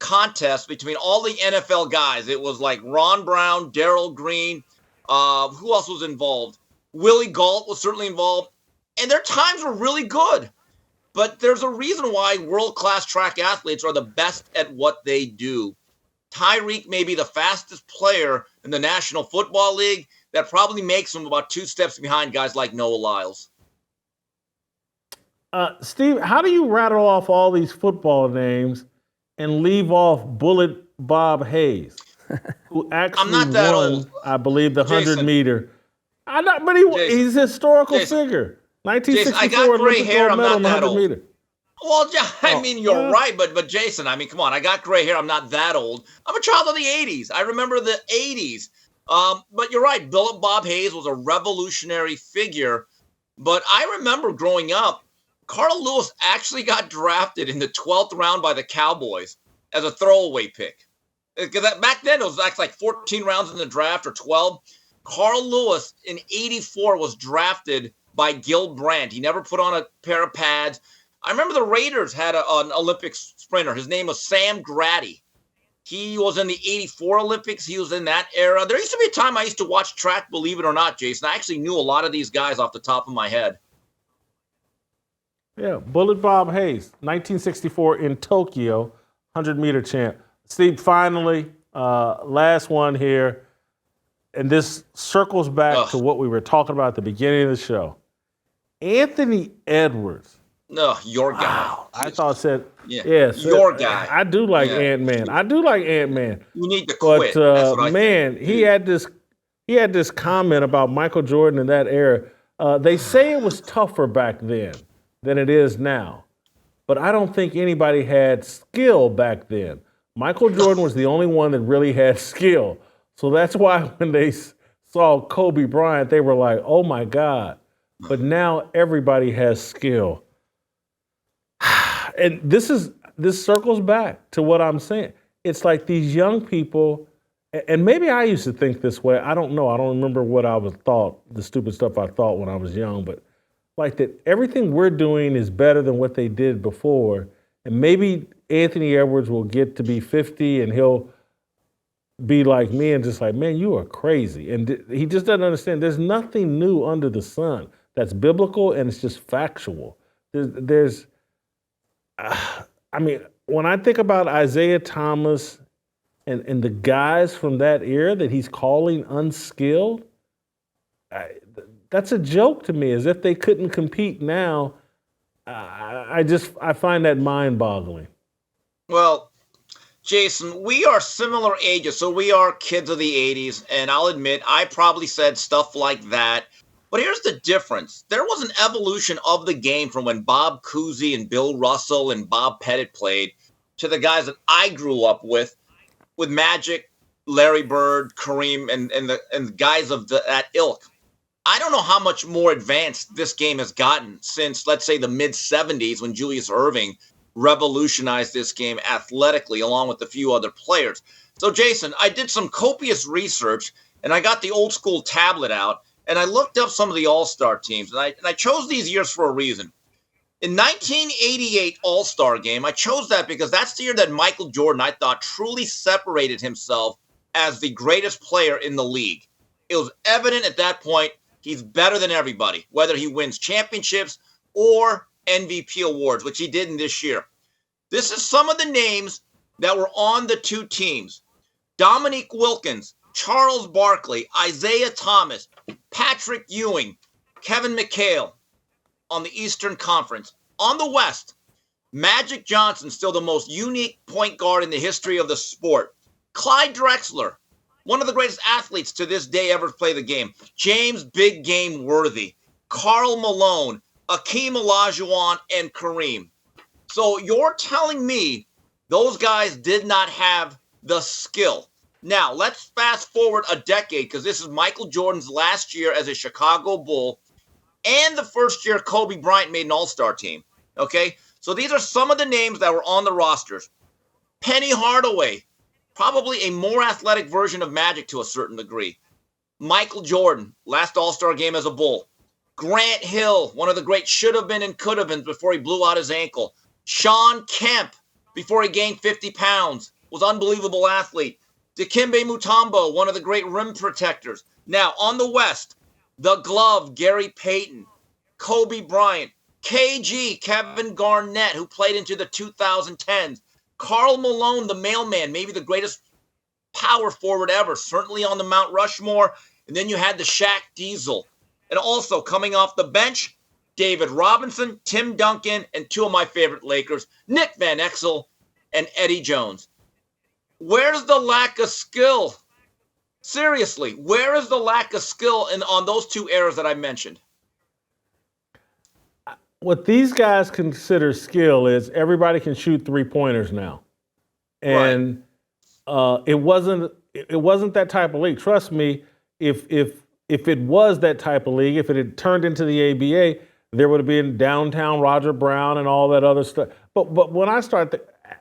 contest between all the NFL guys. It was like Ron Brown, Darrell Green. Who else was involved? Willie Gault was certainly involved. And their times were really good. But there's a reason why world-class track athletes are the best at what they do. Tyreek may be the fastest player in the National Football League. That probably makes him about 2 steps behind guys like Noah Lyles. Steve, how do you rattle off all these football names and leave off Bullet Bob Hayes, who actually won, old. I believe, the 100-meter? But he's a historical figure. 1964 Jason, I got gray hair. I'm not that old. Meter. Well, I mean, you're right, but Jason, I mean, come on. I got gray hair. I'm not that old. I'm a child of the 80s. I remember the 80s. But you're right. Bullet Bob Hayes was a revolutionary figure. But I remember growing up, Carl Lewis actually got drafted in the 12th round by the Cowboys as a throwaway pick. Because back then it was actually like 14 rounds in the draft or 12. Carl Lewis in '84 was drafted by Gil Brandt. He never put on a pair of pads. I remember the Raiders had an Olympic sprinter. His name was Sam Grady. He was in the '84 Olympics. He was in that era. There used to be a time I used to watch track, believe it or not, Jason. I actually knew a lot of these guys off the top of my head. Yeah, Bullet Bob Hayes, 1964 in Tokyo, 100-meter champ. Steve, finally, last one here, and this circles back to what we were talking about at the beginning of the show. Anthony Edwards. No, your guy. Wow. I thought said, your guy. I do like Ant-Man. I do like Ant-Man. You need to quit. But man, he had this comment about Michael Jordan in that era. They say it was tougher back then than it is now. But I don't think anybody had skill back then. Michael Jordan was the only one that really had skill. So that's why when they saw Kobe Bryant, they were like, oh my God. But now everybody has skill. And this circles back to what I'm saying. It's like these young people, and maybe I used to think this way. I don't know. I don't remember what I was thought, the stupid stuff I thought when I was young, but like that everything we're doing is better than what they did before. And maybe Anthony Edwards will get to be 50 and he'll be like me and just like, man, you are crazy. And he just doesn't understand. There's nothing new under the sun that's biblical and it's just factual. I mean, when I think about Isaiah Thomas and the guys from that era that he's calling unskilled, that's a joke to me, as if they couldn't compete now. I find that mind-boggling. Well, Jason, we are similar ages, so we are kids of the 80s, and I'll admit I probably said stuff like that. But here's the difference. There was an evolution of the game from when Bob Cousy and Bill Russell and Bob Pettit played to the guys that I grew up with Magic, Larry Bird, Kareem, and the guys of that ilk. I don't know how much more advanced this game has gotten since, let's say, the mid-'70s when Julius Erving revolutionized this game athletically along with a few other players. So, Jason, I did some copious research, and I got the old school tablet out, and I looked up some of the All-Star teams, and I chose these years for a reason. In 1988 All-Star game, I chose that because that's the year that Michael Jordan, I thought, truly separated himself as the greatest player in the league. It was evident at that point he's better than everybody, whether he wins championships or MVP awards, which he did in this year. This is some of the names that were on the two teams. Dominique Wilkins, Charles Barkley, Isaiah Thomas, Patrick Ewing, Kevin McHale on the Eastern Conference. On the West, Magic Johnson, still the most unique point guard in the history of the sport. Clyde Drexler, one of the greatest athletes to this day ever play the game. James Big Game Worthy, Karl Malone, Akeem Olajuwon, and Kareem. So you're telling me those guys did not have the skill. Now, let's fast forward a decade because this is Michael Jordan's last year as a Chicago Bull and the first year Kobe Bryant made an All-Star team. Okay? So these are some of the names that were on the rosters. Penny Hardaway, probably a more athletic version of Magic to a certain degree. Michael Jordan, last All-Star game as a Bull. Grant Hill, one of the great should-have-been and could-have-been before he blew out his ankle. Sean Kemp, before he gained 50 pounds, was an unbelievable athlete. Dikembe Mutombo, one of the great rim protectors. Now, on the West, the Glove, Gary Payton. Kobe Bryant. KG, Kevin Garnett, who played into the 2010s. Karl Malone, the mailman, maybe the greatest power forward ever, certainly on the Mount Rushmore. And then you had the Shaq Diesel. And also coming off the bench, David Robinson, Tim Duncan, and two of my favorite Lakers, Nick Van Exel and Eddie Jones. Where's the lack of skill? Seriously, where is the lack of skill on those two eras that I mentioned? What these guys consider skill is everybody can shoot three-pointers now. And it wasn't that type of league. Trust me, if it was that type of league, if it had turned into the ABA, there would have been downtown Roger Brown and all that other stuff. But when I start the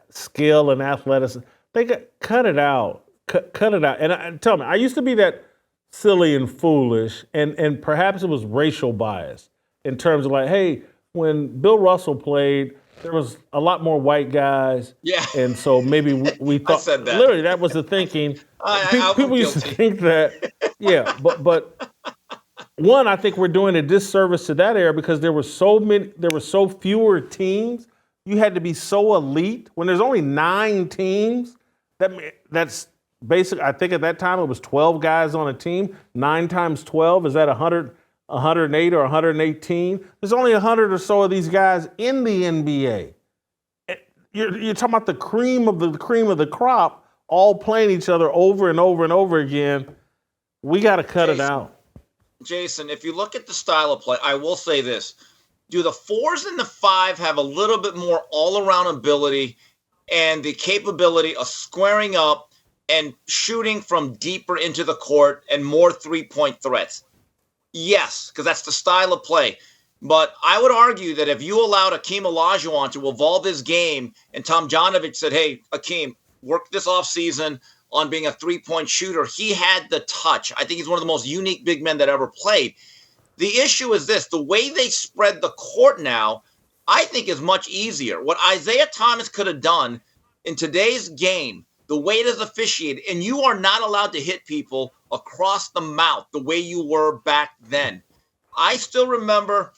skill and athleticism, they cut it out. Cut it out. And tell me, I used to be that silly and foolish, and perhaps it was racial bias in terms of like, hey, when Bill Russell played, there was a lot more white guys. Yeah. And so maybe we thought, I said that. literally, that was the thinking. People used to think that, yeah, but one, I think we're doing a disservice to that era because there were so fewer teams. You had to be so elite. When there's only 9 teams, that's basically, I think at that time it was 12 guys on a team. 9 times 12, is that 108 or 118? There's only 100 or so of these guys in the NBA. You're talking about the cream of the crop, all playing each other over and over and over again. We got to cut it out. Jason, if you look at the style of play, I will say this. Do the 4s and the 5 have a little bit more all-around ability and the capability of squaring up and shooting from deeper into the court and more three-point threats? Yes, because that's the style of play. But I would argue that if you allowed Akeem Olajuwon to evolve his game and Tom Janovich said, hey, Akeem, work this offseason on being a three-point shooter, he had the touch. I think he's one of the most unique big men that ever played. The issue is this. The way they spread the court now, I think is much easier. What Isaiah Thomas could have done in today's game, the way it is officiated, and you are not allowed to hit people across the mouth the way you were back then. I still remember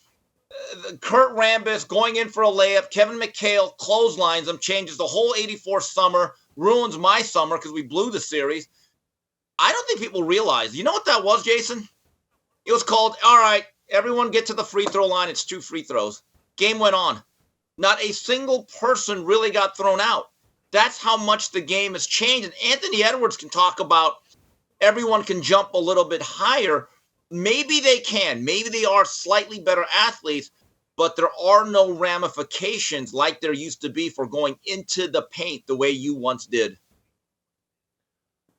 Kurt Rambis going in for a layup. Kevin McHale clotheslines him, changes the whole 84 summer, ruins my summer because we blew the series. I don't think people realize. You know what that was, Jason? It was called, all right, everyone get to the free throw line. It's 2 free throws. Game went on. Not a single person really got thrown out. That's how much the game has changed. And Anthony Edwards can talk about everyone can jump a little bit higher. Maybe they can. Maybe they are slightly better athletes, but there are no ramifications like there used to be for going into the paint the way you once did.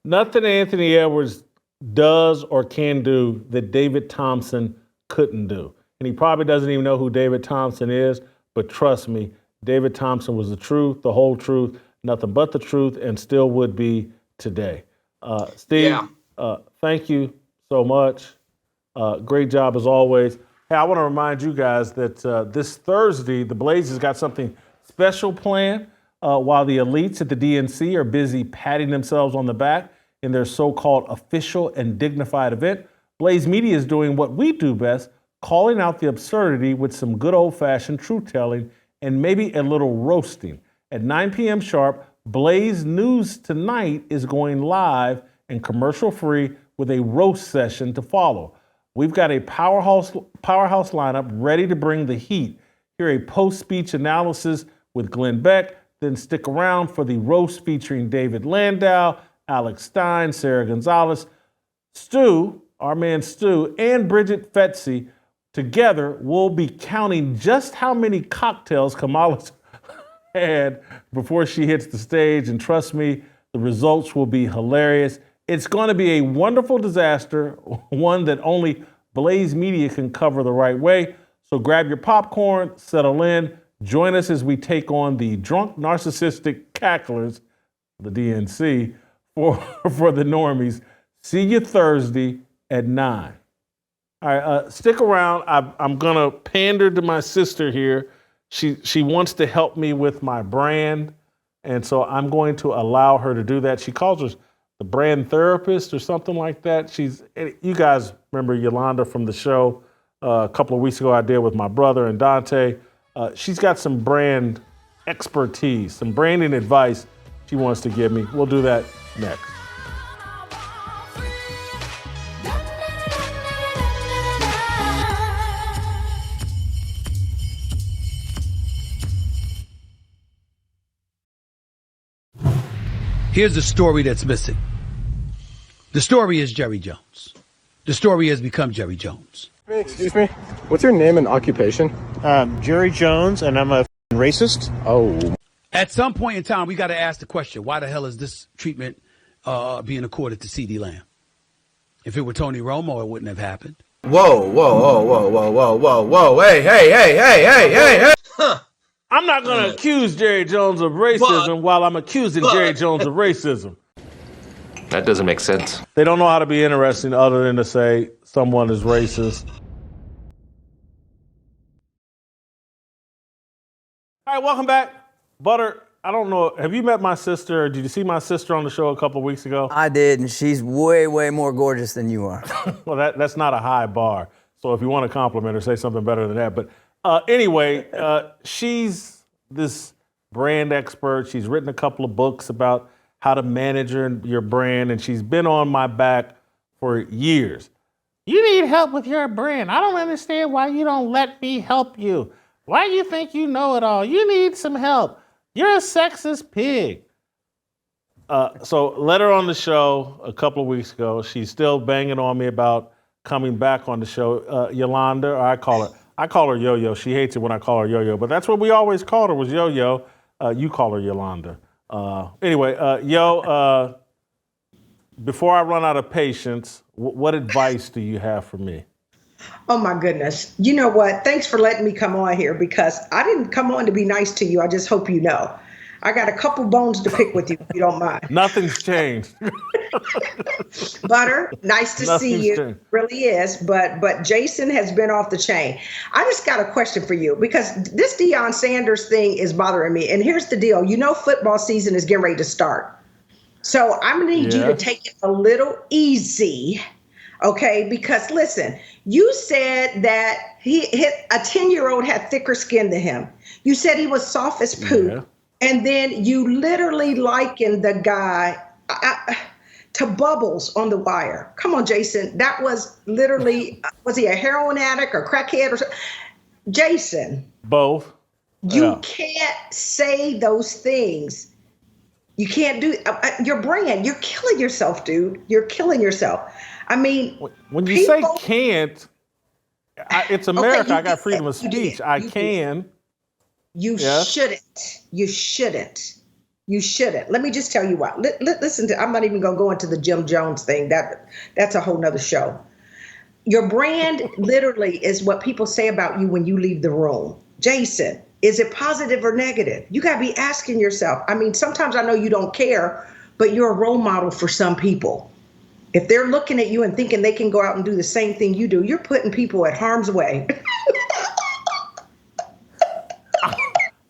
Nothing Anthony Edwards does or can do that David Thompson couldn't do. And he probably doesn't even know who David Thompson is, but trust me, David Thompson was the truth, the whole truth, nothing but the truth, and still would be today. Steve, thank you so much. Great job as always. Hey, I want to remind you guys that this Thursday, the Blazers got something special planned while the elites at the DNC are busy patting themselves on the back in their so-called official and dignified event. Blaze Media is doing what we do best, calling out the absurdity with some good old-fashioned truth-telling and maybe a little roasting. At 9 p.m. sharp, Blaze News Tonight is going live and commercial-free with a roast session to follow. We've got a powerhouse lineup ready to bring the heat. Hear a post-speech analysis with Glenn Beck, then stick around for the roast featuring David Landau, Alex Stein, Sarah Gonzalez, Stu, our man Stu, and Bridget Fetzi. Together, we'll be counting just how many cocktails Kamala's had before she hits the stage, and trust me, the results will be hilarious. It's going to be a wonderful disaster, one that only Blaze Media can cover the right way. So grab your popcorn, settle in, join us as we take on the drunk, narcissistic cacklers, the DNC, for the normies. See you Thursday at 9. All right, stick around. I'm going to pander to my sister here. She wants to help me with my brand, and so I'm going to allow her to do that. She calls her the brand therapist or something like that. You guys remember Yolanda from the show a couple of weeks ago I did with my brother and Dante. She's got some brand expertise, some branding advice she wants to give me. We'll do that next. Here's the story that's missing. The story is Jerry Jones. The story has become Jerry Jones. Excuse me? What's your name and occupation? Jerry Jones, and I'm a racist. Oh. At some point in time, we got to ask the question, why the hell is this treatment being accorded to C.D. Lamb? If it were Tony Romo, it wouldn't have happened. Whoa, whoa, whoa, whoa, whoa, whoa, whoa, whoa, hey. Huh. I'm not going to accuse Jerry Jones of racism while I'm accusing Jerry Jones of racism. That doesn't make sense. They don't know how to be interesting other than to say someone is racist. All right, welcome back. Butter, I don't know, have you met my sister? Did you see my sister on the show a couple of weeks ago? I did, and she's way, way more gorgeous than you are. Well, that's not a high bar. So if you want to compliment her, say something better than that. But anyway, she's this brand expert. She's written a couple of books about how to manage your brand, and she's been on my back for years. You need help with your brand. I don't understand why you don't let me help you. Why do you think you know it all? You need some help. You're a sexist pig. So let her on the show a couple of weeks ago. She's still banging on me about coming back on the show. Yolanda, or I call her Yo-Yo. She hates it when I call her Yo-Yo, but that's what we always called her, was Yo-Yo. You call her Yolanda. Anyway, Yo, before I run out of patience, what advice do you have for me? Oh my goodness. You know what? Thanks for letting me come on here, because I didn't come on to be nice to you. I just hope you know. I got a couple bones to pick with you, if you don't mind. Nothing's changed. Butter, nice to see you. Changed. Really is. But Jason has been off the chain. I just got a question for you, because this Deion Sanders thing is bothering me. And here's the deal. You know football season is getting ready to start. So I'm going to need you to take it a little easy. Okay, because listen, you said that a 10-year-old had thicker skin than him. You said he was soft as poop. Yeah. And then you literally likened the guy to Bubbles on The Wire. Come on, Jason. That was literally, was he a heroin addict or crackhead or something? Jason. Both. You can't say those things You can't do your brand. You're killing yourself, dude. You're killing yourself. I mean, when you say can't, it's America. I got freedom of speech. I can. You shouldn't. You shouldn't. You shouldn't. Let me just tell you what. Listen to. I'm not even gonna go into the Jim Jones thing. That's a whole nother show. Your brand literally is what people say about you when you leave the room. Jason, is it positive or negative? You gotta be asking yourself. I mean, sometimes I know you don't care, but you're a role model for some people. If they're looking at you and thinking they can go out and do the same thing you do, you're putting people at harm's way.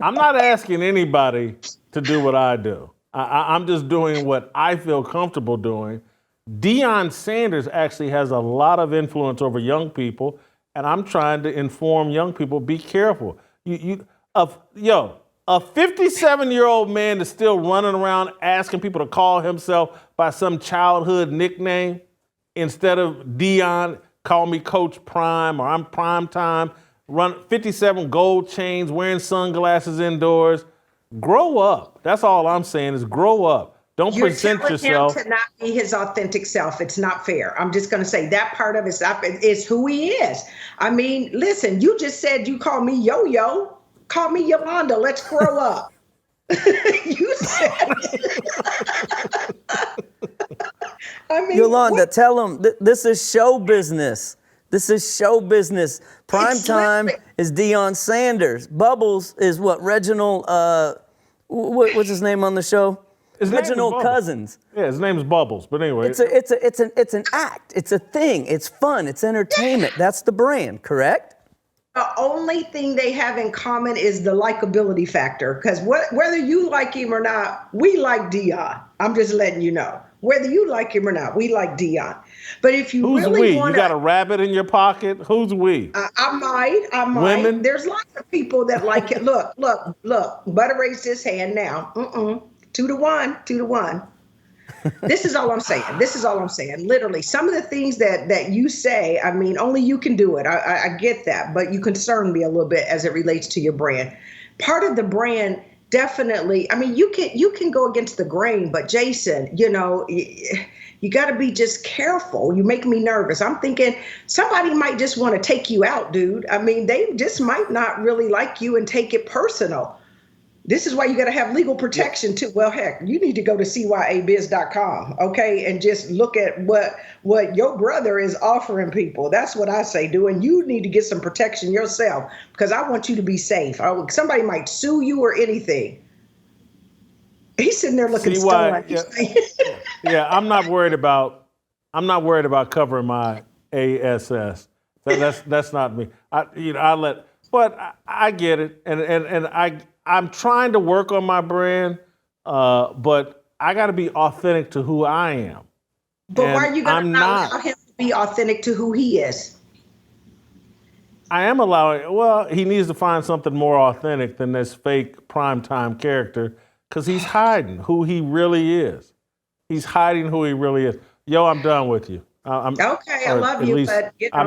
I'm not asking anybody to do what I do. I'm just doing what I feel comfortable doing. Deion Sanders actually has a lot of influence over young people, and I'm trying to inform young people, be careful. A 57-year-old man is still running around asking people to call himself by some childhood nickname instead of Deion, call me Coach Prime, or I'm Prime Time, run 57 gold chains, wearing sunglasses indoors. Grow up. That's all I'm saying is grow up. Don't present yourself. You're telling him to not be his authentic self. It's not fair. I'm just going to say that part of it's who he is. I mean, listen, you just said you call me Yo-Yo. Call me Yolanda. Let's grow up. You said I mean, Yolanda, tell him this is show business. This is show business. Prime time is Deion Sanders. Bubbles is what? Reginald, what's his name on the show? Reginald Cousins. Yeah, his name is Bubbles. But anyway, it's an act. It's a thing. It's fun. It's entertainment. That's the brand, correct? The only thing they have in common is the likability factor. Because whether you like him or not, we like Deion. I'm just letting you know. Whether you like him or not, we like Deion. But if you who's really we? You got a rabbit in your pocket? Who's we? I might. Women? There's lots of people that like it. Look. Butter raised his hand now. 2-1. This is all I'm saying. Literally, some of the things that you say, I mean, only you can do it. I get that, but you concern me a little bit as it relates to your brand. Part of the brand, definitely. I mean, you can go against the grain, but Jason, you got to be just careful. You make me nervous. I'm thinking somebody might just want to take you out, dude. I mean, they just might not really like you and take it personal. This is why you got to have legal protection too. Well, heck, you need to go to cyabiz.com, okay, and just look at what your brother is offering people. That's what I say, do. And you need to get some protection yourself because I want you to be safe. Somebody might sue you or anything. He's sitting there looking stunned. Yeah, I'm not worried about covering my ASS. That's not me. I get it, and I'm trying to work on my brand, but I got to be authentic to who I am. But why are you going to allow him to be authentic to who he is? I am allowing. Well, he needs to find something more authentic than this fake primetime character because he's hiding who he really is. He's hiding who he really is. Yo, I'm done with you. Okay, I love you, but I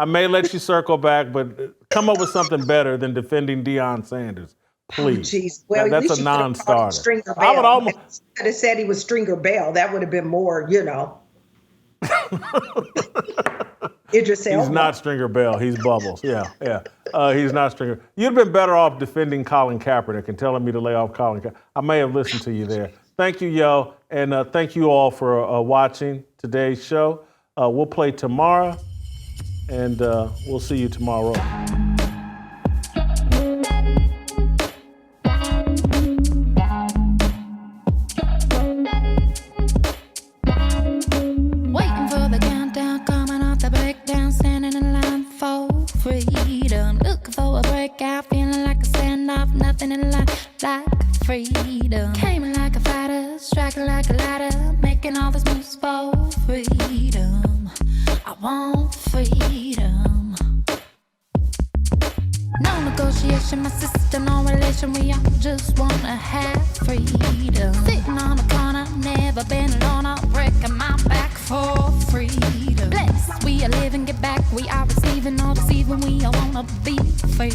may let you circle back, but come up with something better than defending Deion Sanders, please. Oh, geez. Well, that's a non-starter. I would almost have said he was Stringer Bell. That would have been more, Idris Elba. He's not Stringer Bell. He's Bubbles. Yeah. He's not Stringer. You'd have been better off defending Colin Kaepernick and telling me to lay off Colin Kaepernick. I may have listened to you there. Thank you, Yo, and thank you all for watching today's show. We'll play tomorrow. And we'll see you tomorrow. Waiting for the countdown, coming off the breakdown, standing in line for freedom. Looking for a breakout, feeling like a standoff, nothing in life like freedom. Came like a fighter, striking like a ladder, making all these moves for freedom. I want freedom. No negotiation, my sister, no relation. We all just wanna have freedom. Sitting on the corner, never been alone. I'm breaking my back for freedom. Blessed, we are living, get back. We are receiving, all deceiving. We all wanna be free.